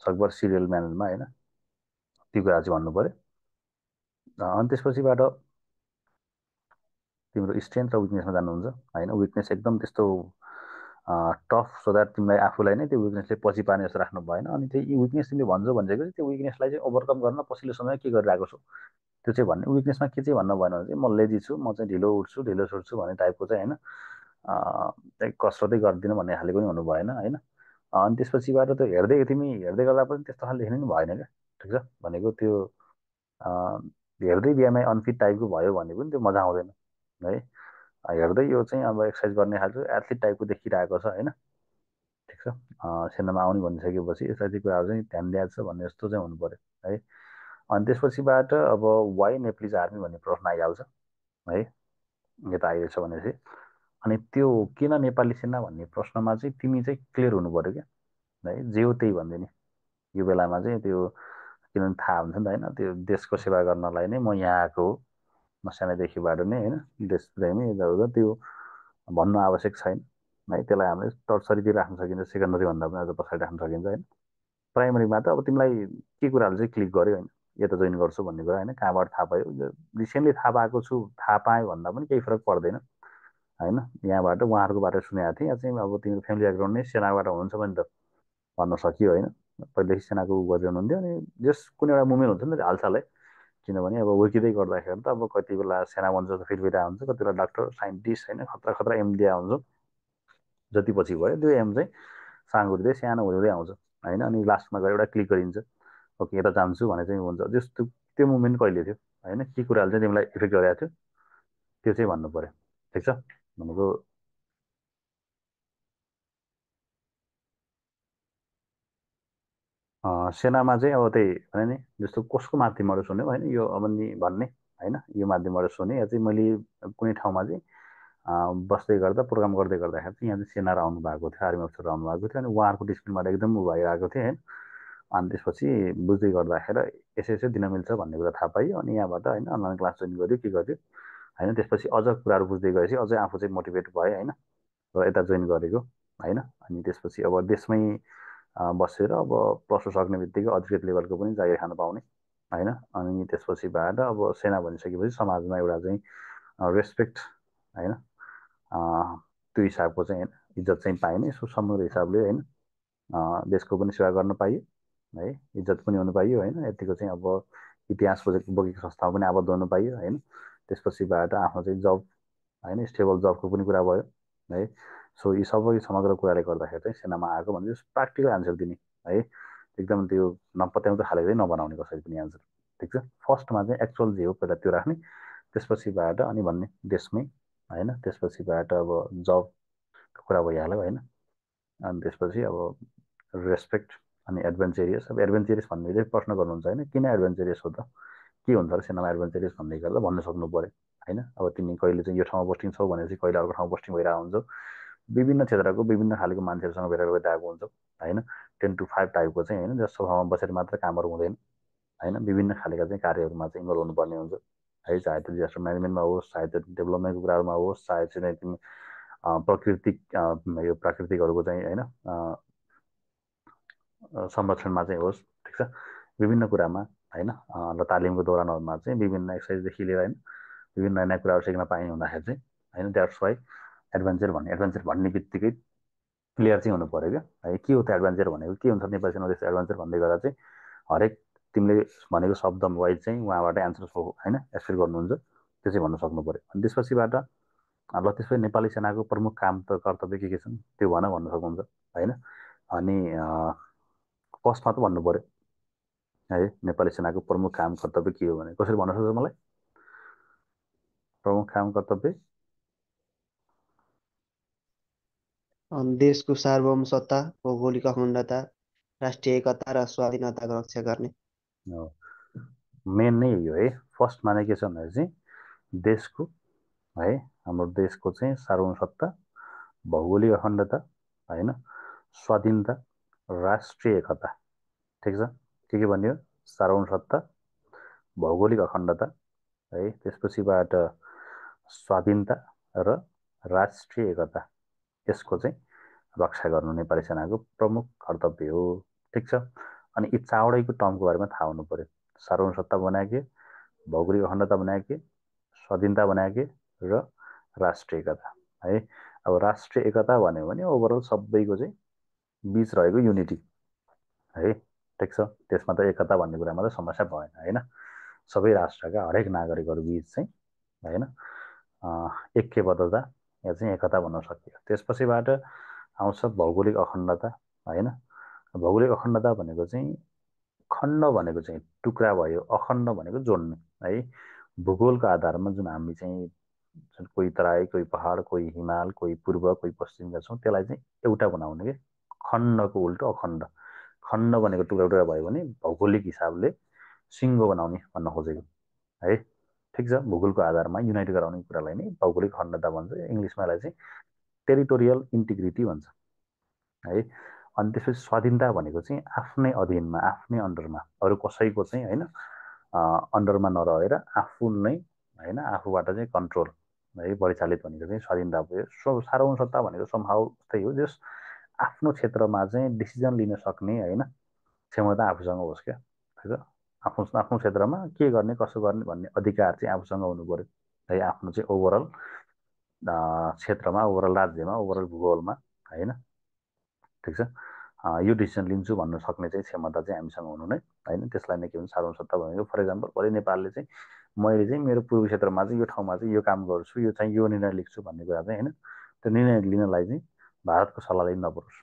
सकभर सिरियल म्यानरमा होइन ती कुरा चाहिँ भन्नु पऱ्यो। अनि त्यसपछिबाट तिम्रो स्ट्रेन्थ र विकनेसमा जानुहुन्छ होइन। विकनेस एकदम त्यस्तो टफ सो द्याट तिमीलाई आफूलाई नै त्यो विकनेसले पछि पार्ने जस्तो राख्नु भएन। अनि त्यो विकनेस तिमीले भन्छौ भनेको चाहिँ त्यो विकनेसलाई चाहिँ ओभरकम गर्न पछिल्लो समय के गरिरहेको छु त्यो चाहिँ भन्ने। विकनेसमा के चाहिँ भन्नु भएन भने चाहिँ म लेजी छु, म चाहिँ ढिलो उठ्छु ढिलो सुत्छु भन्ने टाइपको चाहिँ होइन कसरतै गर्दिनँ भन्ने खाले पनि हुनु भएन होइन। अनि त्यसपछिबाट त तिमी हेर्दै गर्दा पनि त्यस्तो खाले देख्नु नि भएन क्या। ठिक छ, भनेको त्यो अ, हेर्दै बिहामै अनफिट टाइपको भयो भने पनि त्यो मजा आउँदैन है। हेर्दै यो चाहिँ अब एक्सर्साइज गर्ने खालको एथलिट टाइपको देखिरहेको छ होइन। ठिक छ, सेनामा आउने भनिसकेपछि यस्ता कुराहरू चाहिँ ध्यान दिएको छ भन्ने जस्तो चाहिँ हुनु पऱ्यो है। अनि त्यसपछिबाट अब वाइ नेप्लिज आर्मी भन्ने प्रश्न आइहाल्छ है, यता आइरहेछ भनेपछि। अनि त्यो किन नेपाली सेना भन्ने प्रश्नमा चाहिँ तिमी चाहिँ क्लियर हुनु पऱ्यो क्या है। जे हो त्यही भनिदिने यो बेलामा चाहिँ त्यो किनभने थाहा हुन्छ नि त होइन, त्यो देशको सेवा गर्नलाई नै म यहाँ आएको हो, म सानैदेखिबाट नै होइन देशप्रेमी यताउता त्यो भन्नु आवश्यक छैन है। त्यसलाई हामीले टर्सरीतिर राख्न सकिन्छ, सेकेन्डरी भन्दा पनि अझ पछाडि राख्न सकिन्छ होइन। प्राइमरीमा त अब तिमीलाई के कुराहरू चाहिँ क्लिक गर्यो होइन, यता जोइन गर्छु भन्ने कुरा होइन, कहाँबाट थाहा पायो रिसेन्टली थाहा पाएको छु थाहा पाएँ भन्दा पनि केही फरक पर्दैन होइन। यहाँबाट उहाँहरूकोबाट सुनेको थिएँ, यहाँ चाहिँ अब तिम्रो फ्यामिली ब्याकग्राउन्ड नै सेनाबाट हुनुहुन्छ भने त भन्न सकियो होइन। पहिलेदेखि सेनाको उ गरेर हुनुहुन्थ्यो अनि जस कुनै एउटा मुभमेन्ट हुन्छ नि त हालसालै किनभने अब हुर्किँदै गर्दाखेरि त अब कति बेला सेना बन्छ त फिरफिरा हुन्छ, कति बेला डाक्टर साइन्टिस्ट होइन खतरा खतरा एम दिया हुन्छ। जति पछि भयो त्यो एम चाहिँ साँगुरिँदै सानो हुँदै आउँछ होइन, अनि लास्टमा गएर एउटा क्लिक गरिन्छ, ओके यता जान्छु भने चाहिँ हुन्छ। जस्तो त्यो मुभमेन्ट कहिले थियो होइन, के कुराले चाहिँ तिमीलाई इफेक्ट गरेको थियो त्यो चाहिँ भन्नु पर्यो। ठिक छ भनेको सेनामा चाहिँ अब त्यही भने नि, जस्तो कसको माध्यमबाट सुन्यो होइन, यो अब नि भन्ने होइन, यो माध्यमबाट सुने या चाहिँ मैले कुनै ठाउँमा चाहिँ बस्दै गर्दा प्रोग्राम गर्दै गर्दाखेरि चाहिँ यहाँ चाहिँ सेनार आउनु भएको थियो, आर्मी अफिसर आउनु भएको थियो, अनि उहाँहरूको डिसिप्लिनबाट एकदम उ भइरहेको थियो होइन। अनि त्यसपछि बुझ्दै गर्दाखेरि यसो यसो दिन मिल्छ भन्ने कुरा थाहा पाइयो, अनि यहाँबाट होइन अनलाइन क्लास जोइन गर्यो के गर्यो होइन। त्यसपछि अझ कुराहरू बुझ्दै गएपछि अझै आफू चाहिँ मोटिभेट भयो होइन, र यता जोइन गरेको होइन। अनि त्यसपछि अब देशमै बसेर अब प्लस टू सक्ने बित्तिकै अधिकृत लेभलको पनि जागिर खान पाउने होइन। अनि त्यसपछि भएर अब सेना भनिसकेपछि समाजमा एउटा चाहिँ रेस्पेक्ट होइन, त्यो हिसाबको चाहिँ होइन इज्जत चाहिँ पाइने, सो समग्र हिसाबले होइन देशको पनि सेवा गर्न पाइयो है, इज्जत पनि हुनु पाइयो होइन। यतिको चाहिँ अब इतिहास बोकेको संस्थामा पनि आबद्ध हुनु पाइयो होइन। त्यसपछिबाट आफ्नो चाहिँ जब होइन स्टेबल जबको पनि कुरा भयो है। सो यी सबै समग्र कुराले गर्दाखेरि चाहिँ सेनामा आएको भने प्र्याक्टिकल एन्सर दिने है, एकदम त्यो नपत्याउँदो खाले चाहिँ नबनाउने कसरी पनि एन्सर। ठिक छ, फर्स्टमा चाहिँ एक्चुअल जे हो पहिला त्यो राख्ने, त्यसपछिबाट अनि भन्ने देशमै होइन, त्यसपछिबाट अब जबको कुरा भइहाल्यो होइन। अनि त्यसपछि अब रेस्पेक्ट अनि एडभेन्चरियस। अब एडभेन्चरियस भन्ने चाहिँ प्रश्न गर्नुहुन्छ होइन, किन एडभेन्चरियस हो त, के हुन्छ र सेनामा एडभेन्चरियस भन्दै गर्दा भन्न सक्नु पऱ्यो होइन। अब तिमी कहिले चाहिँ यो ठाउँमा पोस्टिङ छौ भनेपछि कहिले अर्को ठाउँमा पोस्टिङ भइरहेको हुन्छ, विभिन्न क्षेत्रको विभिन्न खालको मान्छेहरूसँग भेटेर गइरहेको हुन्छ होइन। 10 to 5 टाइपको चाहिँ होइन, जस्तो ठाउँमा बसेर मात्र कामहरू हुँदैन होइन, विभिन्न खालका चाहिँ कार्यहरूमा चाहिँ इन्भल्भ हुनुपर्ने हुन्छ है। चाहे त्यो डिजास्टर म्यानेजमेन्टमा होस्, चाहे त्यो डेभलपमेन्टको कुराहरूमा होस्, चाहे चाहिँ तिमी यो प्राकृतिकहरूको चाहिँ होइन संरक्षणमा चाहिँ होस्। ठिक छ, विभिन्न कुरामा होइन र तालिमको दौरानहरूमा चाहिँ विभिन्न एक्सर्साइजदेखि लिएर होइन विभिन्न नयाँ नयाँ कुराहरू सिक्न पाइने हुँदाखेरि चाहिँ होइन द्याट्स वाइ एडभेन्चर भन्ने बित्तिकै क्लियर चाहिँ हुनु पऱ्यो क्या है। के हो त एडभेन्चर भनेको, के हुन्छ नेपाली सेनामा त्यस्तो एडभेन्चर भन्दै गर्दा चाहिँ हरेक तिमीले भनेको शब्द वाइज चाहिँ उहाँबाट एन्सर होइन एक्सपेक्ट गर्नुहुन्छ, त्यो चाहिँ भन्न सक्नु पऱ्यो। अनि त्यसपछिबाट ल त्यसपछि नेपाली सेनाको प्रमुख काम त कर्तव्य के छन् त्यो भन्न सक्नुहुन्छ होइन। अनि फर्स्टमा त भन्नु पऱ्यो है नेपाली सेनाको प्रमुख काम कर्तव्य के हो भने, कसरी भन्न सक्छ मलाई प्रमुख काम कर्तव्य? देशको सार्वभौमसत्ता, भौगोलिक अखण्डता, राष्ट्रिय एकता र स्वाधीनताको रक्षा गर्ने। मेन नै यो है। फर्स्टमा नै के छ भने चाहिँ देशको है, हाम्रो देशको चाहिँ सार्वभौमसत्ता, भौगोलिक अखण्डता होइन, स्वाधीनता, राष्ट्रिय एकता। ठिक छ, के भन्यो? सार्वभौमसत्ता, भौगोलिक अखण्डता है, त्यसपछिबाट स्वाधीनता र राष्ट्रिय एकता, यसको चाहिँ रक्षा गर्नु नेपाली सेनाको प्रमुख कर्तव्य हो। ठिक छ, अनि यी चारवटैको टर्मको बारेमा थाहा हुनु पर्यो। सार्वभौमसत्ता बनायो के, भौगोलिक अखण्डता बनायो के, स्वाधीनता बनायो के र राष्ट्रिय एकता है। अब राष्ट्रिय एकता भन्यो भने ओभरअल सबैको चाहिँ बिच रहेको युनिटी है। ठिक छ, त्यसमा त एकता भन्ने कुरामा त समस्या भएन होइन। सबै राष्ट्रका हरेक नागरिकहरू बिच चाहिँ होइन ऐक्यबद्धता या चाहिँ एकता भन्न सकियो। त्यसपछिबाट आउँछ भौगोलिक अखण्डता होइन। भौगोलिक अखण्डता भनेको चाहिँ खण्ड भनेको चाहिँ टुक्रा भयो, अखण्ड भनेको जोड्ने है। भूगोलको आधारमा जुन हामी चाहिँ कोही तराई, कोही पहाड, कोही हिमाल, कोही पूर्व, कोही पश्चिमका छौँ, त्यसलाई चाहिँ एउटा बनाउने कि खण्डको उल्टो अखण्ड। खण्ड भनेको टुक्रा टुक्रा भयो भने भौगोलिक हिसाबले सिङ्गो बनाउने भन्न खोजेको है। ठिक छ, भूगोलको आधारमा युनाइट गराउने कुरालाई नै भौगोलिक खण्डता भन्छ, इङ्ग्लिसमा यसलाई चाहिँ टेरिटोरियल इन्टिग्रिटी भन्छ है। अनि त्यसपछि स्वाधीनता भनेको चाहिँ आफ्नै अधीनमा, आफ्नै अन्डरमा, अरू कसैको चाहिँ होइन अन्डरमा नरहेर आफू नै होइन आफूबाट चाहिँ कन्ट्रोल है परिचालित भनेको चाहिँ स्वाधीनता भयो। सार्वभौमसत्ता भनेको समहाउ त्यही हो, जस आफ्नो क्षेत्रमा चाहिँ डिसिजन लिन सक्ने होइन क्षमता आफूसँग होस् क्या। ठिक छ, आफ्नो आफ्नो क्षेत्रमा के गर्ने कसो गर्ने भन्ने अधिकार चाहिँ आफूसँग हुनु पर्यो है। आफ्नो चाहिँ ओभरअल क्षेत्रमा, ओभरअल राज्यमा, ओभरअल भूगोलमा होइन। ठिक छ, यो डिसिजन लिन्छु भन्न सक्ने चाहिँ क्षमता चाहिँ हामीसँग हुनु नै होइन, त्यसलाई नै के भन्छ सार्वभौमसत्ता भनेको। फर इक्जाम्पल भोलि नेपालले चाहिँ मैले चाहिँ मेरो पूर्वी क्षेत्रमा चाहिँ यो ठाउँमा चाहिँ यो काम गर्छु, यो चाहिँ यो निर्णय लिन्छु भन्ने कुरा चाहिँ होइन, त्यो निर्णय लिनलाई चाहिँ भारतको सल्लाह लिनु नपरोस्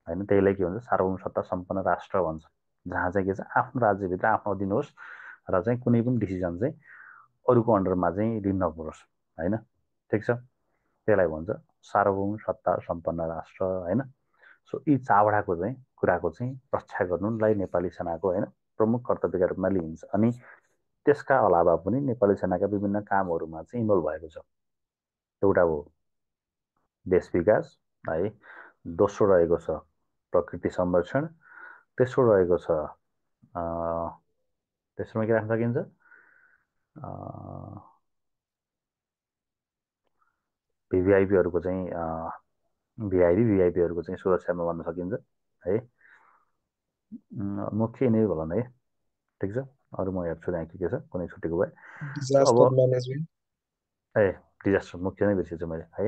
होइन। त्यहीलाई के भन्छ सार्वभौमसत्ता सम्पन्न राष्ट्र भन्छ, जहाँ चाहिँ के छ आफ्नो राज्यभित्र आफ्नो अधीन होस् र चाहिँ कुनै पनि डिसिजन चाहिँ अरूको अन्डरमा चाहिँ लिनु नपरोस् होइन, ठिक छ। त्यसलाई भन्छ सार्वभौम सत्ता सम्पन्न राष्ट्र होइन। सो यी चावडाको चाहिँ कुराको चाहिँ रक्षा गर्नुलाई नेपाली सेनाको होइन प्रमुख कर्तव्यका रूपमा लिइन्छ। अनि त्यसका अलावा पनि नेपाली सेनाका विभिन्न कामहरूमा चाहिँ इन्भल्भ भएको छ। एउटा हो देश विकास है, दोस्रो रहेको छ प्रकृति संरक्षण, तेस्रो रहेको छ तेस्रोमा के राख्न सकिन्छ भिभिआइपीहरूको चाहिँ भिआइपीहरूको चाहिँ सुरक्षामा भन्न सकिन्छ है। मुख्य यिनै होला है, ठिक छ। अरू म हेर्छु त्यहाँ के छ कुनै छुट्टीको भए। सो अब डिजास्टर मैनेजमेंट। ए डिजास्टर मुख्य नै बिर्सेछु मैले है,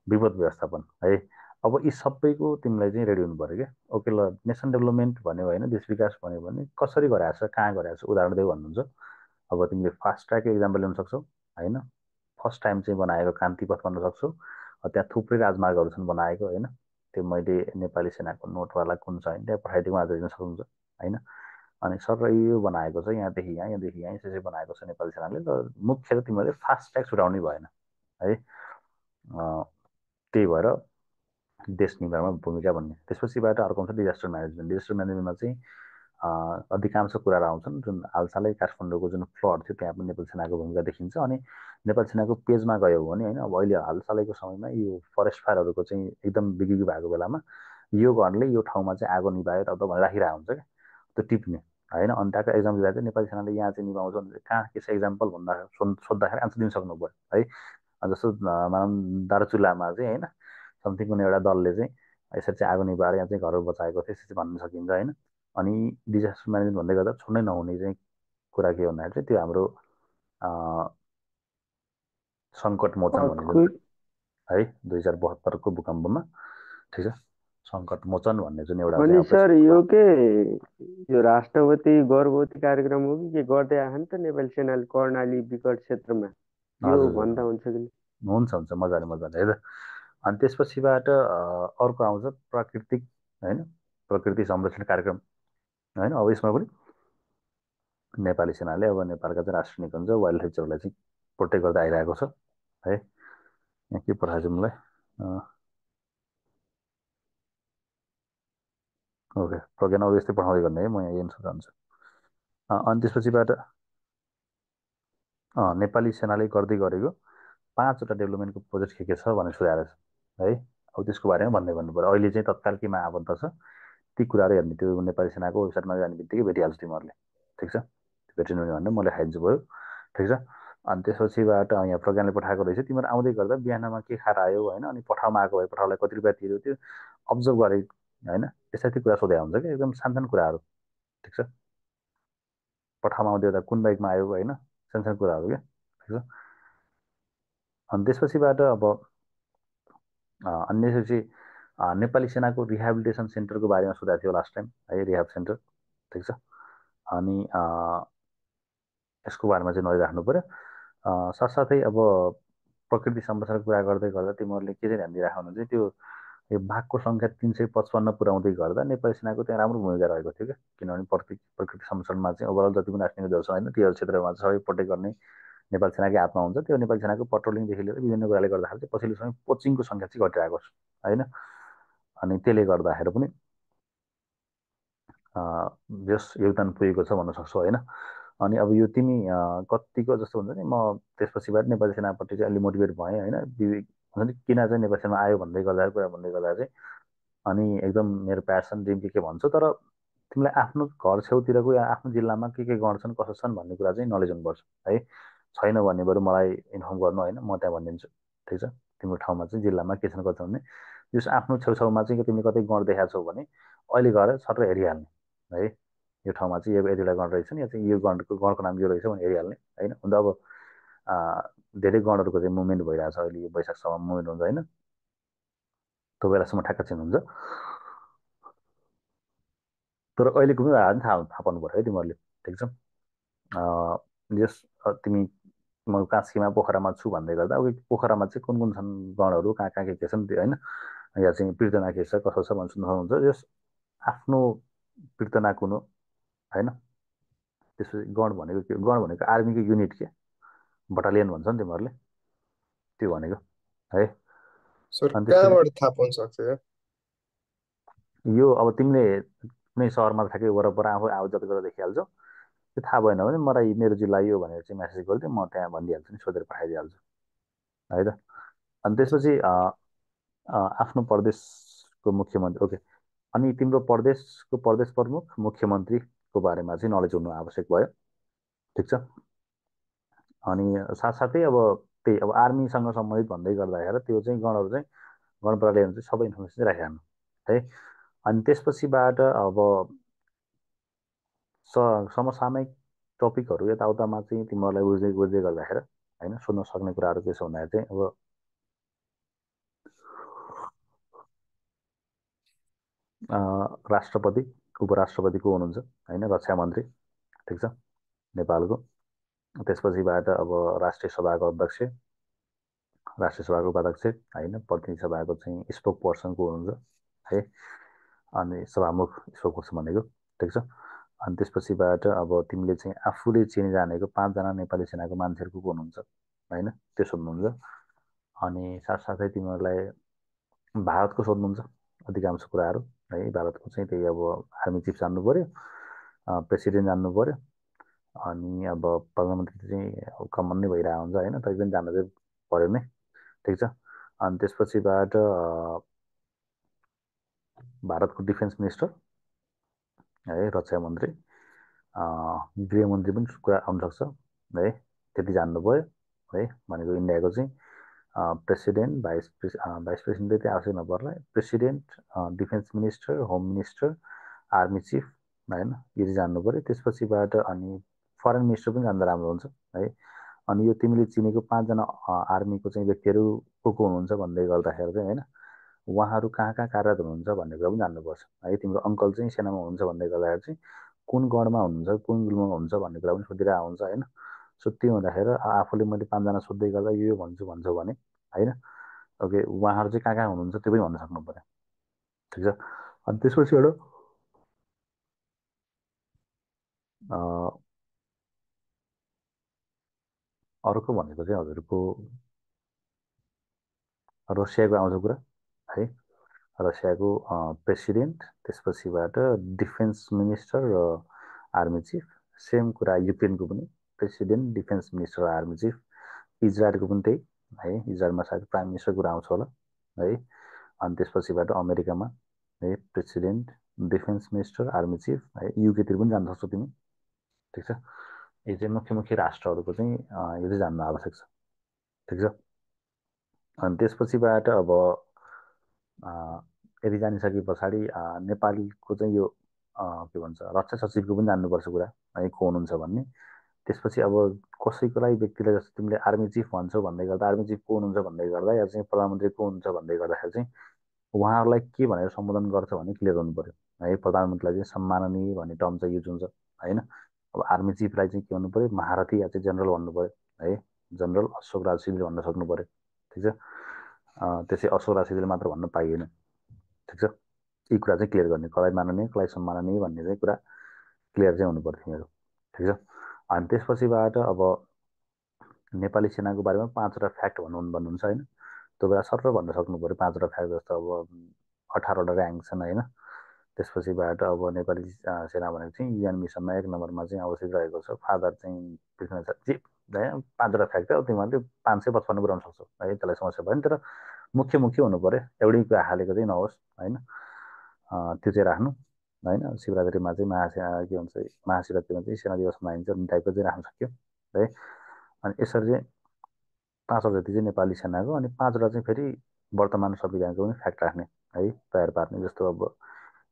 विपद व्यवस्थापन है। अब यी सबैको तिमीलाई चाहिँ रेडी हुनु पऱ्यो क्या। ओके ल नेसन डेभलपमेन्ट भन्यो होइन, देश विकास भन्यो भने कसरी गराएको छ कहाँ गराएको छ उदाहरण देऊ भन्नुहुन्छ। अब तिमीले फास्ट ट्र्याक इक्जाम्पल ल्याउन सक्छौ होइन, फर्स्ट टाइम चाहिँ बनाएको क्रान्ति पथ भन्न सक्छौ। त्यहाँ थुप्रै राजमार्गहरू छन् बनाएको होइन, त्यो मैले नेपाली सेनाको नोटवाला कुन छ होइन त्यहाँ पठाइदिएको आज हेर्न सक्नुहुन्छ होइन। अनि सर यो बनाएको छ यहाँदेखि यहाँ यहाँदेखि यहाँ यसरी बनाएको छ नेपाली सेनाले, र मुख्य त तिमीहरूले फास्ट ट्र्याक छुटाउनै भएन है। त्यही भएर देश निर्माणमा भूमिका भन्ने। त्यसपछिबाट अर्को आउँछ डिजास्टर म्यानेजमेन्ट। डिजास्टर म्यानेजमेन्टमा चाहिँ अधिकांश कुराहरू आउँछन्। जुन हालसालै काठमाडौँको जुन फ्लड थियो त्यहाँ पनि नेपाल सेनाको भूमिका देखिन्छ। अनि नेपाल सेनाको पेजमा गयो भने होइन, अब अहिले हालसालैको समयमा यो फरेस्ट फायरहरूको चाहिँ एकदम बिगिबी भएको बेलामा यो गणले यो ठाउँमा चाहिँ आगो निभायो त भनेर राखिरहेको हुन्छ क्या, त्यो टिप्ने होइन। अनि त्यहाँको एक्जाम दिँदा चाहिँ नेपाली सेनाले यहाँ चाहिँ निभाउँछ भने कहाँ के छ एक्जाम्पल भन्दा सोद्धाखेरि आन्सर दिन सक्नु पऱ्यो है। जस्तो दार्चुलामा चाहिँ होइन समथिङ कुनै एउटा दलले चाहिँ यसरी चाहिँ आगो निभाएर यहाँ चाहिँ घरहरू बचाएको थियो यसरी भन्न सकिन्छ होइन। अनि डिजास्टर म्यानेजमेन्ट भन्दै गर्दा छोड्नै नहुने चाहिँ कुरा के भन्दाखेरि चाहिँ त्यो हाम्रो सङ्कट मोचन भन्ने जुन अर्को है 2072को भूकम्पमा, ठिक छ, सङ्कट मोचन भन्ने जुन एउटा चाहिँ अनि सर अपरेसन यो के यो राष्ट्रपति गर्भवती कार्यक्रम हो कि के गर्दै आयो नि त नेपाली सेनाले कर्णाली विकट क्षेत्रमा, यो हजुर भन्दा हुन्छ कि हुन्छ हुन्छ मजाले मजाले है त। अनि त्यसपछिबाट अर्को आउँछ प्राकृतिक होइन प्रकृति संरक्षण कार्यक्रम होइन। अब यसमा पनि नेपाली सेनाले अब नेपालका चाहिँ राष्ट्रिय निकुञ्ज वाइल्ड लाइफहरूलाई चाहिँ प्रोटेक्ट गर्दै आइरहेको छ है। यहाँ के पठाएछु मलाई ओके प्रज्ञान अब यस्तै पठाउँदै गर्ने है, म यहाँ एन्सर जान्छु। अनि त्यसपछिबाट नेपाली सेनाले गर्दै गरेको 5वटा डेभलपमेन्टको प्रोजेक्ट के छ भनेर सोधेर छ है। अब त्यसको बारेमा भन्दै भन्नु पऱ्यो अहिले चाहिँ तत्काल केमा आबद्ध छ ती कुराहरू हेर्ने। त्यो नेपाली सेनाको वेबसाइटमा जाने बित्तिकै भेटिहाल्छ तिमीहरूले, ठिक छ। भेटिनु भने म लेखाइदिन्छु भयो, ठिक छ। अनि त्यसपछिबाट यहाँ प्रज्ञानले पठाएको रहेछ तिमीहरू आउँदै गर्दा बिहानमा के खाएर आयो होइन, अनि पठाउमा आएको भए पठाउलाई कति रुपियाँ तिर्यो त्यो अब्जर्भ गरे होइन। यस्तै कुरा सोधे हुन्छ कि एकदम सानसानो कुराहरू, ठिक छ। पठाउमा आउँदै कुन बाइकमा आयो होइन, सानसानो कुराहरू क्या, ठिक छ। अनि त्यसपछिबाट अब अन्य त्यसपछि नेपाली सेनाको रिहेबिलिटेसन सेन्टरको बारेमा सोधेको थियो लास्ट टाइम है, रिहाब सेन्टर, ठिक छ। अनि यसको बारेमा चाहिँ नरिराख्नु पऱ्यो। साथसाथै अब प्रकृति संरक्षणको कुरा गर्दै गर्दा तिमीहरूले के चाहिँ ध्यान दिइराख्नु भने चाहिँ त्यो यो बाघको सङ्ख्या 355 पुऱ्याउँदै गर्दा नेपाली सेनाको त्यहाँ राम्रो भूमिका रहेको थियो क्या। किनभने प्रकृति संरक्षणमा चाहिँ ओभरअल जति पनि राष्ट्रिय निकुञहरू छ होइन त्यो क्षेत्रमा चाहिँ सबै प्रोटेक्ट गर्ने नेपाल सेनाकै हातमा हुन्छ। त्यो नेपाल सेनाको पेट्रोलिङदेखि लिएर विभिन्न कुराले गर्दाखेरि चाहिँ पछिल्लो समय पोचिङको सङ्ख्या चाहिँ घटिरहेको छ होइन। अनि त्यसले गर्दाखेरि पनि यस योगदान पुगेको छ भन्न सक्छौ होइन। अनि अब यो तिमी कतिको जस्तो हुन्छ नि म त्यसपछिबाट नेपाली सेनापट्टि चाहिँ अलिक मोटिभेट भएँ होइन। हुन्छ नि किन चाहिँ नेपाली सेना आयो भन्दै गर्दा कुरा भन्दै गर्दा चाहिँ अनि एकदम मेरो प्यासन ड्रिम के भन्छ। तर तिमीलाई आफ्नो घर छेउतिरको या आफ्नो जिल्लामा के गर्छन् कसो छन् भन्ने कुरा चाहिँ नलेज हुनुपर्छ है। छैन भने बरु मलाई इन्फर्म गर्नु होइन, म त्यहाँ भनिदिन्छु, ठिक छ। तिम्रो ठाउँमा चाहिँ जिल्लामा के छन् कसो भन्ने जस आफ्नो छेउछाउमा चाहिँ तिमीले कतै गण देखाएको छौ भने अहिले गएर सट्ट हेरिहाल्ने है। यो ठाउँमा चाहिँ यो यतिवटा गण रहेछ नि, या चाहिँ यो गणको नाम यो रहेछ भने हेरिहाल्ने होइन। अन्त अब धेरै गणहरूको चाहिँ मुभमेन्ट भइरहेको छ अहिले, यो वैशाखसम्म मुभमेन्ट हुन्छ होइन, त्यो बेलासम्म ठ्याक्क चिन्नुहुन्छ। तर अहिलेको पनि भए पनि थाहा पाउनु पऱ्यो है तिमीहरूले। ठिक छ। यस तिमी म कास्कीमा पोखरामा छु भन्दै गर्दा अब पोखरामा चाहिँ कुन कुन छन् गणहरू, कहाँ कहाँ के छन् त्यो होइन, या चाहिँ पीर्तना के छ कसो छ भन्नु सुन्नुहुन्छ। यस आफ्नो पीर्तना कुन हो होइन। त्यसपछि गण भनेको के, गण भनेको आर्मीको युनिट के, बटालियन भन्छ नि तिमीहरूले, त्यो भनेको है। सर अनि त्यसपछि कहाँबाट थाहा पाउन सक्छ यार? यो अब तिमीले कुनै सहरमा ठ्याक्कै वरपर आफू आउ जति बेला देखिहाल्छौ। त्यो थाहा भएन भने मलाई मेरो जिल्ला यो भनेर चाहिँ मेसेज गरिदियो, म त्यहाँ भनिदिइहाल्छु नि, सोधेर पठाइदिइहाल्छु है त। अनि त्यसपछि आफ्नो प्रदेशको मुख्यमन्त्री, ओके। अनि तिम्रो प्रदेशको प्रदेश प्रमुख मुख्यमन्त्रीको बारेमा चाहिँ नलेज हुनु आवश्यक भयो। ठिक छ। अनि साथसाथै अब त्यही अब आर्मीसँग सम्बन्धित भन्दै गर्दाखेरि त्यो चाहिँ गणहरू चाहिँ गण प्रहरीहरू चाहिँ सबै इन्फर्मेसन चाहिँ राखिहाल्नु है। अनि त्यसपछिबाट अब स समसामयिक टपिकहरू यताउतामा चाहिँ तिमीहरूलाई बुझ्दै बुझ्दै गर्दाखेरि होइन, सोध्न सक्ने कुराहरू के छ भन्दाखेरि चाहिँ अब राष्ट्रपति उपराष्ट्रपति को हुनुहुन्छ होइन, रक्षा मन्त्री। ठिक छ, नेपालको। त्यसपछिबाट अब राष्ट्रिय सभाको अध्यक्ष, राष्ट्रिय सभाको उपाध्यक्ष होइन, प्रतिनिधि सभाको चाहिँ स्पोक पर्सन को हुनुहुन्छ है, अनि सभामुख स्पोक पर्सन भनेको। ठिक छ। अनि त्यसपछिबाट अब तिमीले चाहिँ आफूले चिनी जानेको 5 जना नेपाली सेनाको मान्छेहरू को हुनुहुन्छ होइन, त्यो सोध्नुहुन्छ। अनि साथसाथै तिमीहरूलाई भारतको सोध्नुहुन्छ अधिकांश कुराहरू है। भारतको चाहिँ त्यही अब आर्मी चिफ जान्नु पऱ्यो, प्रेसिडेन्ट जान्नु पऱ्यो, अनि अब प्रधानमन्त्री चाहिँ कमन नै भइरहेको हुन्छ होइन, तै पनि जान्नु चाहिँ पऱ्यो नै। ठिक छ। अनि त्यसपछिबाट भारतको डिफेन्स मिनिस्टर है, रक्षा मन्त्री, गृहमन्त्री पनि कुरा आउनसक्छ है, त्यति जान्नु पऱ्यो है। भनेको इन्डियाको चाहिँ प्रेसिडेन्ट, भाइस प्रेसिडेन्ट चाहिँ आवश्यक नपर्ला, president, defence minister, home minister, army chief होइन, यो चाहिँ जान्नु पऱ्यो। त्यसपछिबाट अनि फरेन मिनिस्टर पनि जान्दा राम्रो हुन्छ है। अनि यो तिमीले चिनेको 5 जना आर्मीको चाहिँ व्यक्तिहरू को हुनुहुन्छ भन्दै गर्दाखेरि चाहिँ होइन, उहाँहरू कहाँ कहाँ कार्यरत हुनुहुन्छ भन्ने कुरा पनि जान्नुपर्छ है। तिम्रो अङ्कल चाहिँ सेनामा हुनुहुन्छ भन्दै गर्दाखेरि चाहिँ कुन गणमा हुनुहुन्छ, कुन गुल्ममा हुनुहुन्छ भन्ने कुरा पनि सोधिरहेको हुन्छ होइन। सो त्यो हुँदाखेरि आफूले मैले 5 जना सोध्दै गर्दा यो भन्छु भन्छौ भने होइन, ओके, उहाँहरू चाहिँ कहाँ कहाँ हुनुहुन्छ त्यो पनि भन्न सक्नु पऱ्यो। ठिक छ। अनि त्यसपछिबाट अर्को भनेको चाहिँ हजुरको रसियाको आउँछ कुरा है। रसियाको प्रेसिडेन्ट, त्यसपछिबाट डिफेन्स मिनिस्टर र आर्मी चिफ। सेम कुरा युक्रेनको पनि president, defence minister, army chief. इजरायलको पनि त्यही है, इजरायलमा सायद प्राइम मिनिस्टर कुरा आउँछ होला है। अनि त्यसपछिबाट अमेरिकामा है, president, defence minister, army chief है। युकेतिर पनि जान सक्छौ तिमी। ठिक छ। यो चाहिँ मुख्य मुख्य राष्ट्रहरूको चाहिँ यो चाहिँ जान्नु आवश्यक छ। ठिक छ। अनि त्यसपछिबाट अब यदि जानिसके पछाडि नेपालको चाहिँ यो के भन्छ रक्षा सचिवको पनि जान्नुपर्छ कुरा है, को हुनुहुन्छ भन्ने। त्यसपछि अब कसैको लागि व्यक्तिलाई जस्तो तिमीले आर्मी चिफ भन्छौ भन्दै गर्दा आर्मी चिफ को हुनुहुन्छ भन्दै गर्दा या चाहिँ प्रधानमन्त्री को हुनुहुन्छ भन्दै गर्दाखेरि चाहिँ उहाँहरूलाई के भनेर सम्बोधन गर्छ भन्ने क्लियर गर्नु पर्यो है। प्रधानमन्त्रीलाई चाहिँ सम्माननीय भन्ने टर्म चाहिँ युज हुन्छ होइन। अब आर्मी चिफलाई चाहिँ के भन्नु पर्यो, महारथी या चाहिँ जनरल भन्नु पर्यो है। जनरल अशोक राज सिंहले भन्न सक्नु पर्यो। ठिक छ। त्यसै अशोक राज सिंहले मात्र भन्न पाइएन। ठिक छ। यी कुरा चाहिँ क्लियर गर्ने, कसलाई माननीय कसलाई सम्माननीय भन्ने चाहिँ कुरा क्लियर चाहिँ हुनु पर्थ्यो मेरो। ठिक छ। अनि त्यसपछिबाट अब नेपाली सेनाको बारेमा 5 वटा फ्याक्ट भन्नुहुन्छ होइन, त्यो बेला सर भन्न सक्नु पऱ्यो 5 वटा फ्याक्ट। जस्तो अब 18 वटा ऱ्याङ्क छन् होइन। त्यसपछिबाट अब नेपाली सेना भनेको चाहिँ युएन मिसनमा 1 नम्बरमा चाहिँ अवस्थित रहेको छ। फादर चाहिँ पृथ्वीनाथ जी है। 5 वटा फ्याक्ट अब तिमीहरूले 555 पुऱ्याउन सक्छौ है, त्यसलाई समस्या भएन। तर मुख्य मुख्य हुनु पऱ्यो, एउटै कुरा हालेको चाहिँ नहोस् होइन। त्यो चाहिँ राख्नु होइन। शिवरात्रिमा चाहिँ के भन्छ, महाशिवरात्रिमा चाहिँ सेना दिवस मनाइन्छ भन्ने टाइपको चाहिँ राख्न सक्यो है। अनि यसरी चाहिँ 5 वटा जति चाहिँ नेपाली सेनाको, अनि 5 वटा चाहिँ फेरि वर्तमान संविधानको पनि फ्याक्ट राख्ने है, तयार पार्ने। जस्तो अब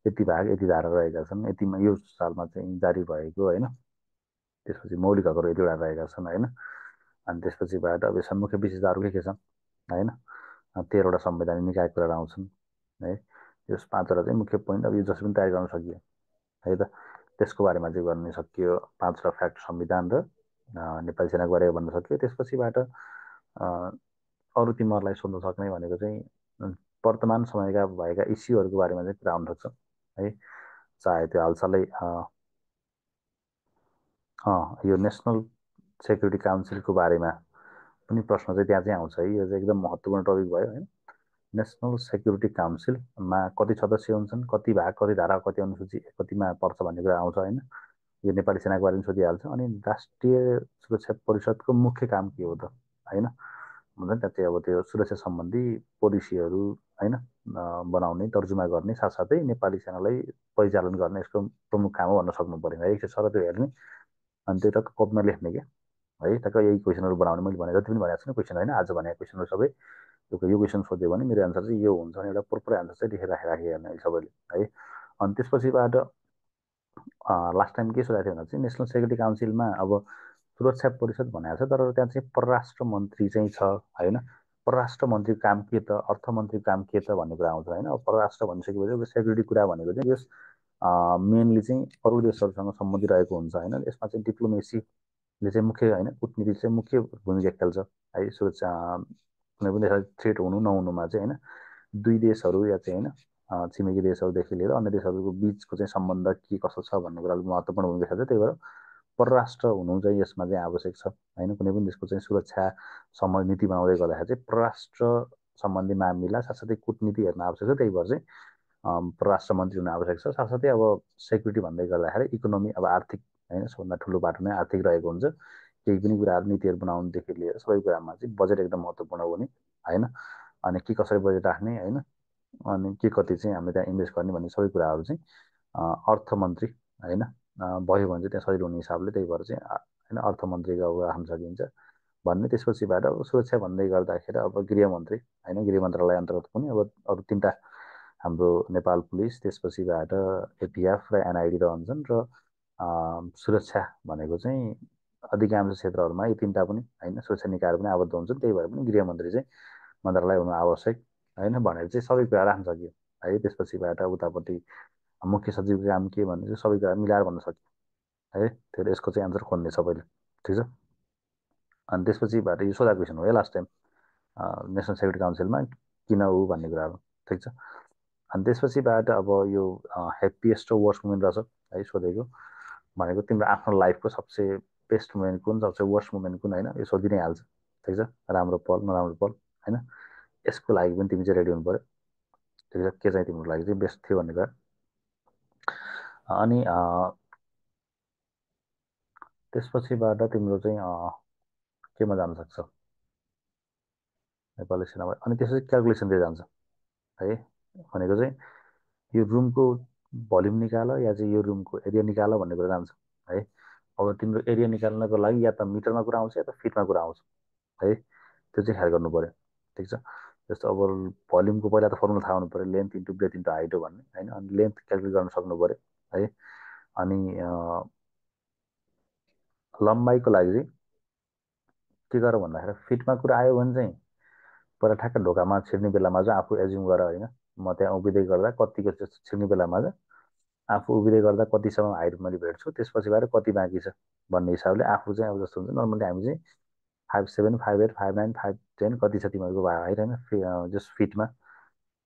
यति भाग यति धारा रहेका छन्, यतिमा यो सालमा चाहिँ जारी भएको होइन। त्यसपछि मौलिक हकहरू यतिवटा रहेका छन् होइन। अनि त्यसपछिबाट अब यसमा मुख्य विशेषताहरू के छन् होइन। 13 वटा संवैधानिक निकायका कुराहरू आउँछन् है। यस 5 वटा चाहिँ मुख्य पोइन्ट अब यो जस पनि तयार गर्न सकियो है त। त्यसको बारेमा चाहिँ गर्न सकियो, 5वटा फ्याक्ट संविधान र नेपाली सेनाको बारेमा भन्न सक्यो। त्यसपछिबाट अरू तिमीहरूलाई सोध्न सक्ने भनेको चाहिँ वर्तमान समयका भएका इस्युहरूको बारेमा चाहिँ कुरा आउन सक्छ है। चाहे त्यो हालसालै यो नेसनल सेक्युरिटी काउन्सिलको बारेमा पनि प्रश्न चाहिँ त्यहाँ चाहिँ आउँछ है। यो चाहिँ एकदम महत्त्वपूर्ण टपिक भयो होइन। नेसनल सेक्युरिटी काउन्सिलमा कति सदस्य हुन्छन्, कति भाग, कति धारा, कति अनुसूची कतिमा पर्छ भन्ने कुरा आउँछ होइन। यो नेपाली सेनाको बारेमा सोधिहाल्छ। अनि राष्ट्रिय सुरक्षा परिषदको मुख्य काम के हो त होइन, हुन्छ त्यहाँ चाहिँ अब त्यो सुरक्षा सम्बन्धी पोलिसीहरू होइन बनाउने, तर्जुमा गर्ने, साथसाथै नेपाली सेनालाई परिचालन गर्ने यसको प्रमुख काम हो भन्न सक्नु पऱ्यो है। एकछिन सर त्यो हेर्ने अनि त्यो टक्क कपीमा लेख्ने क्या है। टक्क यही क्वेसनहरू बनाउने, मैले भने जति पनि भनेको छु नि क्वेसन होइन, आज भनेको क्वेसनहरू सबै यो क्वेसन सोध्यो भने मेरो एन्सर चाहिँ यो हुन्छ भने एउटा प्रोपर एन्सर चाहिँ लेखेर राखिराखेँ हेर्ने सबैले है। अनि त्यसपछिबाट लास्ट टाइम के सोधेको थियो भन्दा चाहिँ नेसनल सेक्युरिटी काउन्सिलमा अब सुरक्षा परिषद भनेको छ, तर त्यहाँ चाहिँ परराष्ट्र मन्त्री चाहिँ छ होइन। परराष्ट्र मन्त्रीको काम के त, अर्थमन्त्रीको काम के त भन्ने कुरा आउँछ होइन। अब परराष्ट्र भनिसकेपछि सेक्युरिटी कुरा भनेको चाहिँ यस मेनली चाहिँ अरू देशहरूसँग सम्बन्धित रहेको हुन्छ होइन। यसमा चाहिँ डिप्लोमेसीले चाहिँ मुख्य होइन, कुटनीति चाहिँ मुख्य भूमिका खेल्छ है। सुरक्षा कुनै पनि देशलाई थ्रेट हुनु नहुनुमा चाहिँ होइन, दुई देशहरू या चाहिँ होइन छिमेकी देशहरूदेखि लिएर अन्य देशहरूको बिचको चाहिँ सम्बन्ध के कसो छ भन्ने कुरा महत्त्वपूर्ण भूमिका खेल्छ। त्यही भएर परराष्ट्र हुनु चाहिँ यसमा चाहिँ आवश्यक छ होइन। कुनै पनि देशको चाहिँ सुरक्षा सम्बन्धी नीति बनाउँदै गर्दाखेरि चाहिँ परराष्ट्र सम्बन्धी मामिला साथसाथै कुटनीति हेर्न आवश्यक छ। त्यही भएर चाहिँ परराष्ट्र मन्त्री हुन आवश्यक छ। साथसाथै अब सेक्युरिटी भन्दै गर्दाखेरि इकोनोमी अब आर्थिक होइन, सबभन्दा ठुलो बाटो नै आर्थिक रहेको हुन्छ। केही पनि कुराहरू नीतिहरू बनाउनुदेखि लिएर सबै कुरामा चाहिँ बजेट एकदम महत्त्वपूर्ण हुने होइन। अनि के कसरी बजेट राख्ने होइन, अनि के कति चाहिँ हामीले त्यहाँ इन्भेस्ट गर्ने भन्ने सबै कुराहरू चाहिँ अर्थमन्त्री होइन भयो भने चाहिँ त्यहाँ सजिलो हुने हिसाबले। त्यही भएर चाहिँ होइन अर्थमन्त्रीको अब राख्न सकिन्छ भन्ने। त्यसपछिबाट अब सुरक्षा भन्दै गर्दाखेरि अब गृहमन्त्री होइन, गृह मन्त्रालय अन्तर्गत पनि अब अरू 3टा हाम्रो नेपाल पुलिस, त्यसपछिबाट एपिएफ र एनआइडी रहन्छन्। र सुरक्षा भनेको चाहिँ अधिकांश क्षेत्रहरूमा यी 3टा पनि होइन सुरक्षा निकायहरू पनि आबद्ध हुन्छन्। त्यही भएर पनि गृहमन्त्री चाहिँ मन्त्रालय हुनु आवश्यक होइन भनेर चाहिँ सबै कुरा राख्न सकियो है। त्यसपछिबाट उतापट्टि मुख्य सचिवको काम के भन्ने चाहिँ सबै कुरा मिलाएर भन्न सकियो है। त्यो यसको चाहिँ एन्सर खोज्ने सबैले, ठिक छ। अनि त्यसपछिबाट यो सोधा क्वेसन हो है लास्ट टाइम नेसनल सेक्युरिटी काउन्सिलमा किन हो भन्ने कुराहरू, ठिक छ। अनि त्यसपछिबाट अब यो ह्याप्पिएस्ट र वर्स्ट मोमेन्ट रहेछ है सोधेको भनेको, तिम्रो आफ्नो लाइफको सबसे बेस्ट मोमेन्ट कुन, सबसे वर्स्ट मोमेन्ट कुन होइन, यो सोधि नै हाल्छ, ठिक छ। राम्रो पल नराम्रो पल होइन, यसको लागि पनि तिमी चाहिँ रेडी हुनु पऱ्यो, ठिक छ। के चाहिँ तिम्रो लागि चाहिँ बेस्ट थियो भन्ने कुरा। अनि त्यसपछिबाट तिम्रो चाहिँ केमा जान सक्छ नेपाली सेनामा। अनि त्यसपछि क्यालकुलेसनतिर जान्छ है। भनेको चाहिँ यो रुमको भल्युम निकाल या चाहिँ यो रुमको एरिया निकाल भन्ने कुरा जान्छ है। अब तिम्रो एरिया निकाल्नको लागि या त मिटरमा कुरा आउँछ या त फिटमा कुरा आउँछ है। त्यो चाहिँ ख्याल गर्नु पऱ्यो, ठिक छ। जस्तो अब भल्युमको पहिला त फर्मुला थाहा हुनु पऱ्यो, length into breadth into height हो भन्ने होइन। अनि लेन्थ क्यालकुलेट गर्न सक्नु पऱ्यो है। अनि लम्बाइको लागि चाहिँ के गर भन्दाखेरि फिटमा कुरा आयो भने चाहिँ पहिला ठ्याक्क ढोकामा छिर्ने बेलामा चाहिँ आफू एज्युम गर होइन, म त्यहाँ उभिँदै गर्दा कतिको छिर्ने बेलामा चाहिँ आफू उभिँदै गर्दा कतिसम्म हाइट मैले भेट्छु, त्यसपछिबाट कति बाँकी छ भन्ने हिसाबले आफू चाहिँ अब जस्तो हुन्छ नर्मली हामी चाहिँ 5'7", 5'8", 5'9", 5'10" कति छ तिमीहरूको हाइट होइन जस्ट फिटमा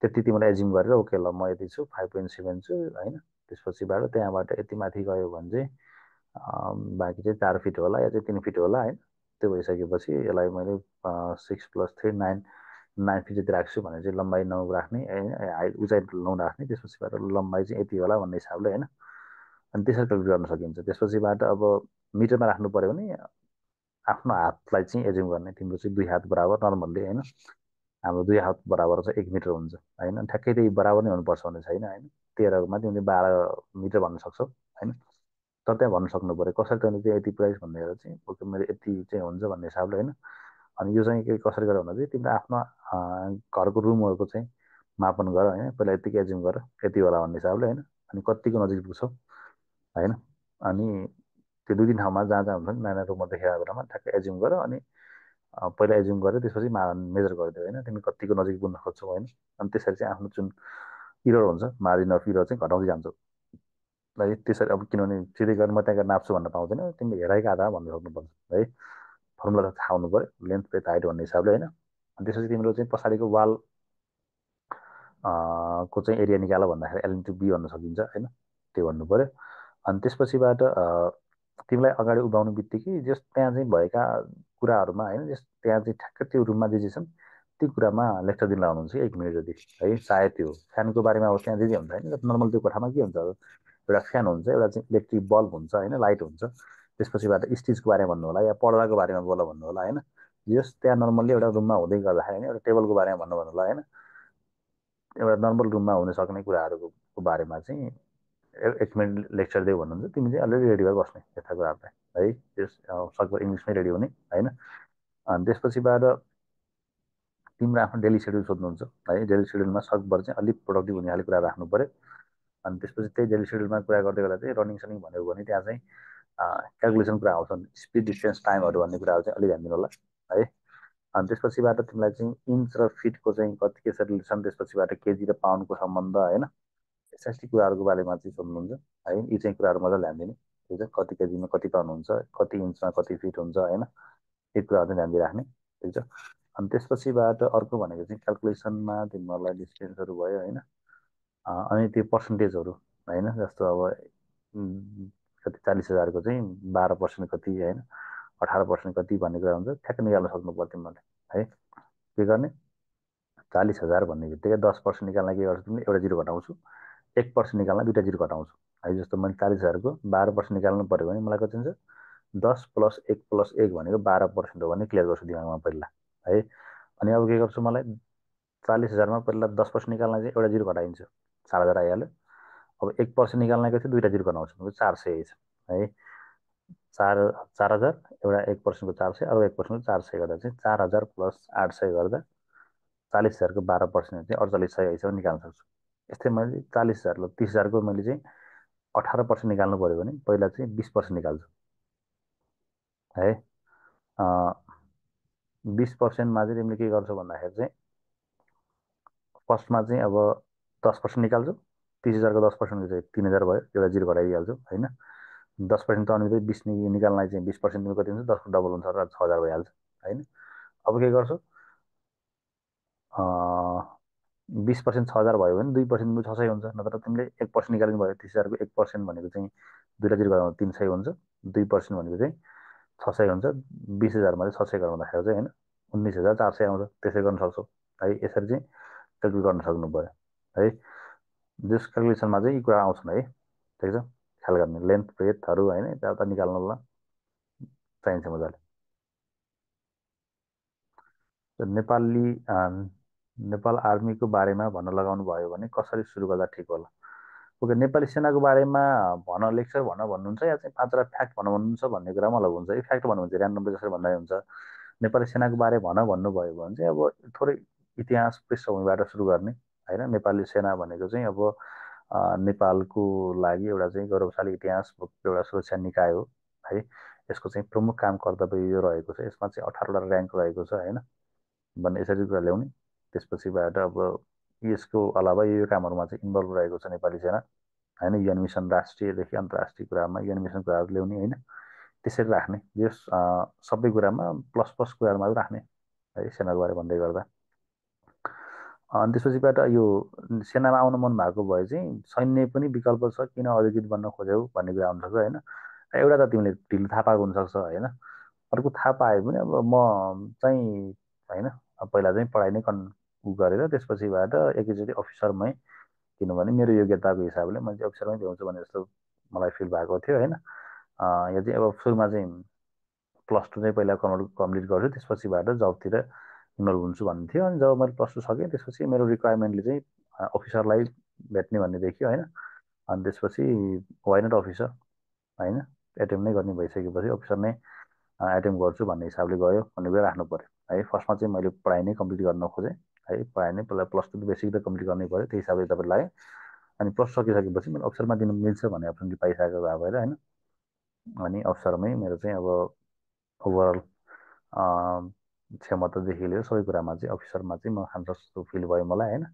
त्यति तिमीलाई एज्युम गरेर ओके ल म यति छु, 5.7 छु होइन। त्यसपछिबाट त्यहाँबाट यति माथि गयो भने चाहिँ बाँकी चाहिँ 4 फिट होला या चाहिँ 3 फिट होला होइन। त्यो भइसकेपछि यसलाई मैले 6+3 9 फिट जति राख्छु भने चाहिँ लम्बाइ 9 राख्ने होइन, हाइट उचाइ 9 राख्ने। त्यसपछिबाट लम्बाइ चाहिँ यति होला भन्ने हिसाबले होइन। अनि त्यसरी क्यालकुलेट गर्न सकिन्छ। त्यसपछिबाट अब मिटरमा राख्नु पऱ्यो भने आफ्नो हातलाई चाहिँ एज्युम गर्ने, तिम्रो चाहिँ 2 हात बराबर नर्मल्ली होइन। हाम्रो 2 हात बराबर चाहिँ 1 मिटर हुन्छ होइन। ठ्याक्कै त्यही बराबर नै हुनुपर्छ भन्ने छैन होइन। 13मा तिमीले 12 मिटर भन्न सक्छौ होइन। तर त्यहाँ भन्न सक्नु पऱ्यो कसरी तैँले चाहिँ यति प्राइस भनेर चाहिँ ओके मेरो यति चाहिँ हुन्छ भन्ने हिसाबले होइन। अनि यो चाहिँ कसरी गर भन्दा चाहिँ तिम्रो आफ्नो घरको रुमहरूको चाहिँ मापन गर होइन। पहिला यतिकै एज्युम गर यति होला भन्ने हिसाबले होइन। अनि कतिको नजिक पुग्छौ होइन। अनि त्यो 2-3 ठाउँमा जहाँ जहाँ हुन्छ नि नाना रुममा देखेर बेलामा ठ्याक्कै एज्युम गर। अनि पहिला एज्युम गरेर त्यसपछि मेजर गरिदियो होइन, तिमी कतिको नजिक पुग्न खोज्छौ होइन। अनि त्यसरी चाहिँ आफ्नो जुन इरर हुन्छ मार्जिन अफ इरर चाहिँ घटाउँदै जान्छौ है त्यसरी अब किनभने सिधै गरेर म त्यहाँ गएर नाप्छु भन्न पाउँदैन, तिमीले हेराइको आधारमा भन्नु सक्नुपर्छ है। फर्मुला त थाहा हुनु पऱ्यो, लेन्थ ब्रेथ हाइट भन्ने हिसाबले होइन। अनि त्यसपछि तिम्रो चाहिँ पछाडिको वाल को चाहिँ एरिया निकाल भन्दाखेरि एल इन्टु बी भन्न सकिन्छ होइन, त्यो भन्नु पऱ्यो। अनि त्यसपछिबाट तिमीलाई अगाडि उभाउनु बित्तिकै जस त्यहाँ चाहिँ भएका कुराहरूमा होइन, जस त्यहाँ चाहिँ ठ्याक्क त्यो रुममा जे जे छन् त्यो कुरामा लेक्चर दिन लगाउनुहुन्छ कि 1 मिनट जति है। सायद त्यो फ्यानको बारेमा अब त्यहाँ जे जे हुन्छ होइन, नर्मल त्यो कोठामा के हुन्छ अब एउटा फ्यान हुन्छ, एउटा चाहिँ इलेक्ट्रिक बल्ब हुन्छ होइन, लाइट हुन्छ। त्यसपछिबाट स्टिचको बारेमा भन्नु होला या पर्दाको बारेमा बोल भन्नु होला होइन। जस त्यहाँ नर्मल्ली एउटा रुममा हुँदै गर्दाखेरि होइन, एउटा टेबलको बारेमा भन्नु होला होइन, एउटा नर्मल रुममा हुन सक्ने कुराहरूको बारेमा चाहिँ 1 मिनट लेक्चर दियो भन्नुहुन्छ, तिमी चाहिँ अलरेडी रेडी भएर बस्ने यस्ता कुराहरूलाई है। त्यस सकभर इङ्ग्लिसमै रेडी हुने होइन। अनि त्यसपछिबाट तिम्रो आफ्नो डेली सेड्युल सोध्नुहुन्छ है। डेली सेड्युलमा सकभर चाहिँ अलिक प्रोडक्टिभ हुने खाले कुरा राख्नु पऱ्यो। अनि त्यसपछि त्यही डेली सेड्युलमा कुरा गर्दै गर्दा चाहिँ रनिङ सनिङ भन्यो भने त्यहाँ चाहिँ क्यालकुलेसन कुरा आउँछन्, स्पिड डिस्टेन्स टाइमहरू भन्ने कुराहरू चाहिँ अलिक ध्यान दिनु होला है। अनि त्यसपछिबाट तिमीलाई चाहिँ इन्च र फिटको चाहिँ कति के छ रिलेसन, त्यसपछिबाट केजी र पाउन्डको सम्बन्ध होइन, यस्ता कुराहरूको बारेमा चाहिँ सोध्नुहुन्छ है। यी चाहिँ कुराहरू मजाले ध्यान दिने, ठिक छ। कति केजीमा कति पाउन्ड हुन्छ, कति इन्चमा कति फिट हुन्छ होइन, यी कुराहरू चाहिँ ध्यान दिइराख्ने, ठिक छ। अनि त्यसपछिबाट अर्को भनेको चाहिँ क्यालकुलेसनमा तिमीहरूलाई डिस्टेन्सहरू भयो होइन। अनि त्यो पर्सेन्टेजहरू होइन, जस्तो अब कति 40,000को चाहिँ 12% कति होइन, 18% कति भन्ने कुरा हुन्छ, ठ्याक्क निकाल्न सक्नु पर्यो तिमीहरूले है। के गर्ने, 40,000 भन्ने बित्तिकै 10% निकाल्न के गर्छु तिमीले, एउटा जिरो घटाउँछु। 1% निकाल्न 2टा जिरो घटाउँछु है। जस्तो मैले 40,000को 12% निकाल्नु पऱ्यो भने मलाई कति हुन्छ, 10 + 1 + 1 भनेको 12% हो भने क्लियर गर्छु दिमागमा पहिला है। अनि अब के गर्छु, मलाई 40,000मा पहिला 10% निकाल्न चाहिँ एउटा जिरो घटाइन्छ, 4,000 आइहाल्यो। अब 1% निकाल्न चाहिँ 2टा जिरो घटाउँछु, 400 छ है। 4,000 एउटा 1%को 400, अरू 1%को 400 गर्दा चाहिँ 4,000 + 800 गर्दा 40,000को 12% चाहिँ 48,000 आइसक्यो निकाल्न सक्छु। यस्तै मैले 40,000 ल 30,000को मैले चाहिँ 18% निकाल्नु पऱ्यो भने पहिला चाहिँ 20% निकाल्छु है। 20%मा चाहिँ तिमीले के गर्छौ भन्दाखेरि चाहिँ फर्स्टमा चाहिँ अब 10% निकाल्छु। 30,000को 10% चाहिँ 3,000 भयो, एउटा जिरो घटाइदिइहाल्छु होइन। 10% त अनि 20 निकाल्नलाई चाहिँ 20% कति हुन्छ, 10को डबल हुन्छ र 6,000 भइहाल्छ होइन। अब के गर्छु, 20% 6,000 भयो भने 2% 600 हुन्छ, नत्र तिमीले 1% निकाल्नु भयो। 30,000को 1% भनेको चाहिँ 2टा जिरो घटाउँदा 300 हुन्छ, 2% भनेको चाहिँ 600 हुन्छ। 20,000मा चाहिँ 600 घटाउँदाखेरि चाहिँ होइन 19,400 आउँछ। त्यसै गर्न सक्छौ है। यसरी चाहिँ क्यालकुलेट गर्न सक्नु पऱ्यो है। जस क्यालकुलेसनमा चाहिँ यी कुरा आउँछन् है, ठिक छ। ख्याल गर्ने लेन्थ ब्रेथहरू होइन, यताउता निकाल्नुलाई चाहिन्छ मजाले। नेपाली नेपाल आर्मीको बारेमा भन्न लगाउनु भयो भने कसरी सुरु गर्दा ठिक होला। ओके, नेपाली सेनाको बारेमा भन लेक्चर भन भन्नुहुन्छ या चाहिँ 5वटा फ्याक्ट भन भन्नुहुन्छ भन्ने कुरा अलग हुन्छ। यो फ्याक्ट भन्नु भने ऱ्यान्डमली जसरी भन्दा हुन्छ। नेपाली सेनाको बारे भन भन्नुभयो भने चाहिँ अब थोरै इतिहास पृष्ठभूमिबाट सुरु गर्ने होइन। नेपाली सेना भनेको चाहिँ अब नेपालको लागि एउटा चाहिँ गौरवशाली इतिहास एउटा सुरक्षा निकाय हो है। यसको चाहिँ प्रमुख काम कर्तव्य यो रहेको छ। यसमा चाहिँ 18वटा ऱ्याङ्क रहेको छ होइन भन्ने यसरी कुरा ल्याउने। त्यसपछिबाट अब यसको अलावा यो कामहरूमा चाहिँ इन्भल्भ रहेको छ नेपाली सेना होइन। युएन मिसन राष्ट्रियदेखि अन्तर्राष्ट्रिय कुरामा युएन मिसन कुराहरू ल्याउने होइन, त्यसरी राख्ने। यस सबै कुरामा प्लस प्लस कुराहरूमा राख्ने है सेनाको बारे भन्दै गर्दा। अनि त्यसपछिबाट यो सेनामा आउन मन भएको भए चाहिँ सैन्य पनि विकल्प छ, किन अधिकृत बन्न खोज्यौ भन्ने कुरा हुनसक्छ होइन। एउटा त तिमीले ढिलो थाहा पाएको हुनसक्छ होइन। अर्को थाहा पायो भने अब म चाहिँ होइन पहिला चाहिँ पढाइ नै गरेर त्यसपछिबाट एकैचोटि अफिसरमै, किनभने मेरो योग्यताको हिसाबले मैले अफिसरमै भ्याउँछु भने जस्तो मलाई फिल भएको थियो होइन। यो चाहिँ अब सुरुमा चाहिँ +2 चाहिँ पहिला कम्प्लिट गर्छु, त्यसपछिबाट जबतिर इन्भल्भ हुन्छु भन्ने थियो। अनि जब मैले +2 सकेँ त्यसपछि मेरो रिक्वायरमेन्टले चाहिँ अफिसरलाई भेट्ने भन्ने देखियो होइन। अनि त्यसपछि वाइ नट अफिसर होइन, एटेम्प नै गर्ने भइसकेपछि अफिसर नै एटेम्प गर्छु भन्ने हिसाबले गयो भन्ने कुरा राख्नु पऱ्यो है। फर्स्टमा चाहिँ मैले पढाइ नै कम्प्लिट गर्न खोजेँ है। पढाइ नै पहिला +2 बेसिक त कम्प्लिट गर्नै पऱ्यो, त्यही हिसाबले तपाईँ लाग्यो। अनि प्लस सकिसकेपछि मैले अफिसरमा दिनु मिल्छ भन्ने अप्सन पाइसकेको भए भएर होइन। अनि अफिसरमै मेरो चाहिँ अब ओभरअल क्षमतादेखि लिएर सबै कुरामा चाहिँ अफिसरमा चाहिँ म खान जस्तो फिल भयो मलाई होइन।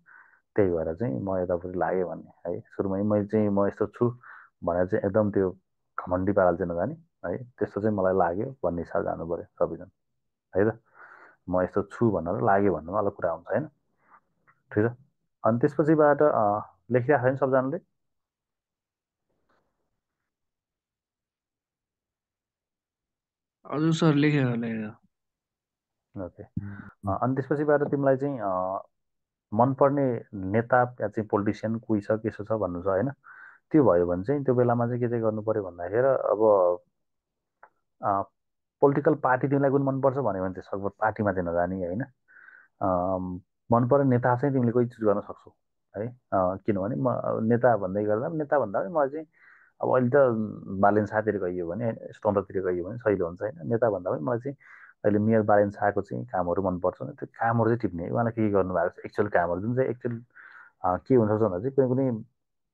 त्यही भएर चाहिँ म यतापट्टि लागेँ भन्ने है। सुरुमै मैले चाहिँ म यस्तो छु भनेर चाहिँ एकदम त्यो घमण्डी पाराले चाहिँ नजाने है, त्यस्तो चाहिँ मलाई लाग्यो भन्ने हिसाब जानु पऱ्यो सबैजना, है त। म यस्तो छु भनेर लाग्यो भन्नुमा अलग कुरा हुन्छ होइन, ठिक छ। अनि त्यसपछिबाट लेखिरहेको छ नि सबजनाले। हजुर सर, लेखेँ लेखेँ। ओके। अनि त्यसपछिबाट तिमीलाई चाहिँ मनपर्ने नेता या चाहिँ पोलिटिसियन कोही छ कसो छ भन्नु छ होइन। त्यो भयो भने चाहिँ त्यो बेलामा चाहिँ के चाहिँ गर्नु पऱ्यो भन्दाखेरि अब पोलिटिकल पार्टी तिमीलाई कुन मनपर्छ भन्यो भने चाहिँ सकभर पार्टीमा चाहिँ नजाने होइन। मनपर्ने नेता चाहिँ तिमीले कोही चुज गर्न सक्छौ है। किनभने नेता भन्दै गर्दा नेता भन्दा पनि मलाई चाहिँ अब अहिले त बालेन शाहतिर गइयो भने होइन, स्वतन्त्रतिर गइयो भने सहिलो हुन्छ होइन। नेता भन्दा पनि मलाई चाहिँ अहिले मेयर बालेन शाहको चाहिँ कामहरू मनपर्छ नि, त्यो कामहरू चाहिँ टिप्ने उहाँलाई के गर्नु भएको छ एक्चुअल कामहरू, जुन चाहिँ एक्चुअल के हुनसक्छ भन्दा चाहिँ कुनै कुनै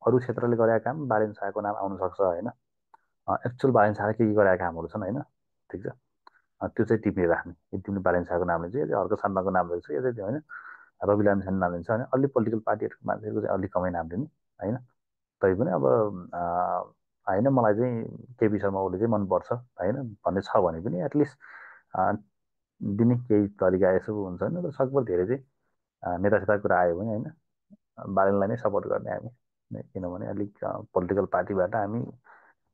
अरू क्षेत्रले गरेका काम बालेन शाहको नाम आउनसक्छ होइन। एक्चुअल बालेन शाहले के गरेका कामहरू छन् होइन, ठिक छ। त्यो चाहिँ टिप्ने राख्ने, यदि तिमीले बालेन शाहको नाम लिन्छ, यदि हर्क सान्माको नाम लिन्छ, यदि होइन रवि लामिछाने नाम लिन्छ भने अलि पोलिटिकल पार्टीहरूको मान्छेहरूको चाहिँ अलिक कमै नाम लिने होइन। तैपनि अब होइन मलाई चाहिँ केपी शर्मा ओली चाहिँ मनपर्छ होइन भन्ने छ भने पनि एटलिस्ट दिने केही तरिका यसो हुन्छ होइन। र सकभर धेरै चाहिँ नेता सेताको कुरा आयो भने होइन बालनलाई नै सपोर्ट गर्ने हामी, किनभने अलिक पोलिटिकल पार्टीबाट हामी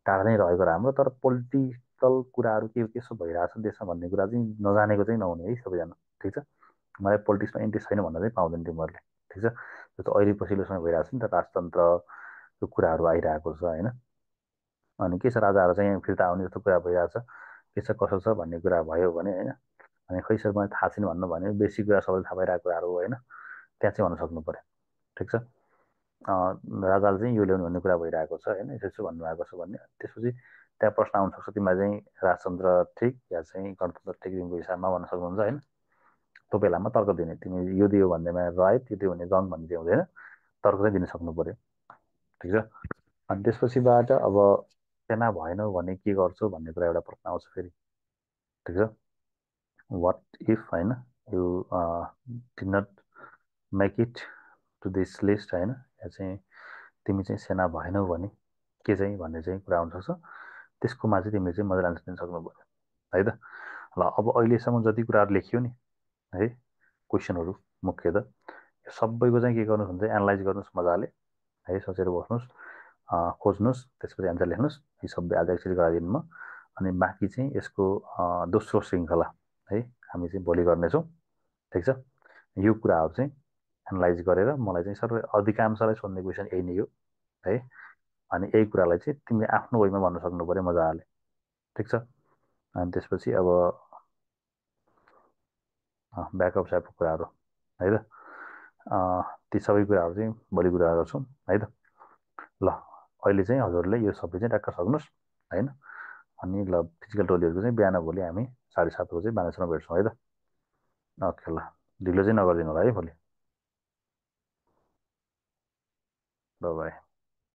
टाढा नै रहेको राम्रो। तर पोलिटिकल कुराहरू के कसो भइरहेछ देशमा भन्ने कुरा चाहिँ नजानेको चाहिँ नहुने है सबैजना, ठिक छ। मलाई पोलिटिक्समा इन्ट्रेस्ट छैन भन्न चाहिँ पाउँदैन तिमीहरूले, ठिक छ। त्यो त अहिले पछिल्लो समय भइरहेको छ नि त, राजतन्त्रको कुराहरू आइरहेको छ होइन। अनि के छ राजाहरू चाहिँ फिर्ता आउने जस्तो कुरा भइरहेछ, के छ कसो छ भन्ने कुरा भयो भने होइन। अनि खै सर मलाई थाहा छैन भन्नु भने बेसी कुरा सबैले थाहा पाइरहेको कुराहरू हो होइन, त्यहाँ चाहिँ भन्न सक्नु पऱ्यो, ठिक छ। राजाले चाहिँ यो ल्याउनु भन्ने कुरा भइरहेको छ होइन, यसो यसो भन्नुभएको छ भन्ने। त्यसपछि त्यहाँ प्रश्न आउन सक्छ तिमीलाई चाहिँ राजतन्त्र ठिक या चाहिँ गणतन्त्र ठिक तिमीको हिसाबमा भन्न सक्नुहुन्छ होइन। त्यो बेलामा तर्क दिने, तिमी यो दियो भन्नेमा राइट, यो दियो भने रङ भन्ने चाहिँ हुँदैन, तर्क चाहिँ दिन सक्नु पऱ्यो, ठिक छ। अनि त्यसपछिबाट अब सेना भएन भने के गर्छौ भन्ने कुरा एउटा प्रश्न आउँछ फेरि, ठिक छ। वाट इफ होइन you did not make it to this list होइन, या चाहिँ तिमी चाहिँ सेना भएनौ भने के चाहिँ भन्ने चाहिँ कुरा आउनसक्छ। त्यसकोमा चाहिँ तिमीले चाहिँ मजाले आन्सर दिन सक्नु पऱ्यो है त। ल अब अहिलेसम्म जति कुराहरू लेखियो नि है, क्वेसनहरू मुख्य त सबैको चाहिँ के गर्नुहोस् भने चाहिँ एनालाइज गर्नुहोस् मजाले है, सोचेर बस्नुहोस्, खोज्नुहोस्, त्यसपछि एन्सर लेख्नुहोस्। यी सबै आज एकचोटि गराइदिनु म। अनि बाँकी चाहिँ यसको दोस्रो श्रृङ्खला है हामी चाहिँ भोलि गर्नेछौँ, ठिक छ। यो कुराहरू चाहिँ एनालाइज गरेर मलाई चाहिँ सबै अधिकांशलाई सोध्ने क्वेसन यही नै हो है। अनि यही कुरालाई चाहिँ तिमीले आफ्नो वेमा भन्न सक्नु पऱ्यो मजाले, ठिक छ। अनि त्यसपछि अब ब्याकअप स्याकअप कुराहरू है त, ती सबै कुराहरू चाहिँ भोलि कुरा गर्छौँ है त। ल अहिले चाहिँ हजुरले यो सबै चाहिँ ट्याक्क सक्नुहोस् होइन। अनि ल फिजिकल टोलीहरूको चाहिँ बिहान भोलि हामी 7:30 बजे बानेश्वरमा भेट्छौँ है त। ओके ल, ढिलो चाहिँ नगरिदिनु होला है भोलि। ल बाई।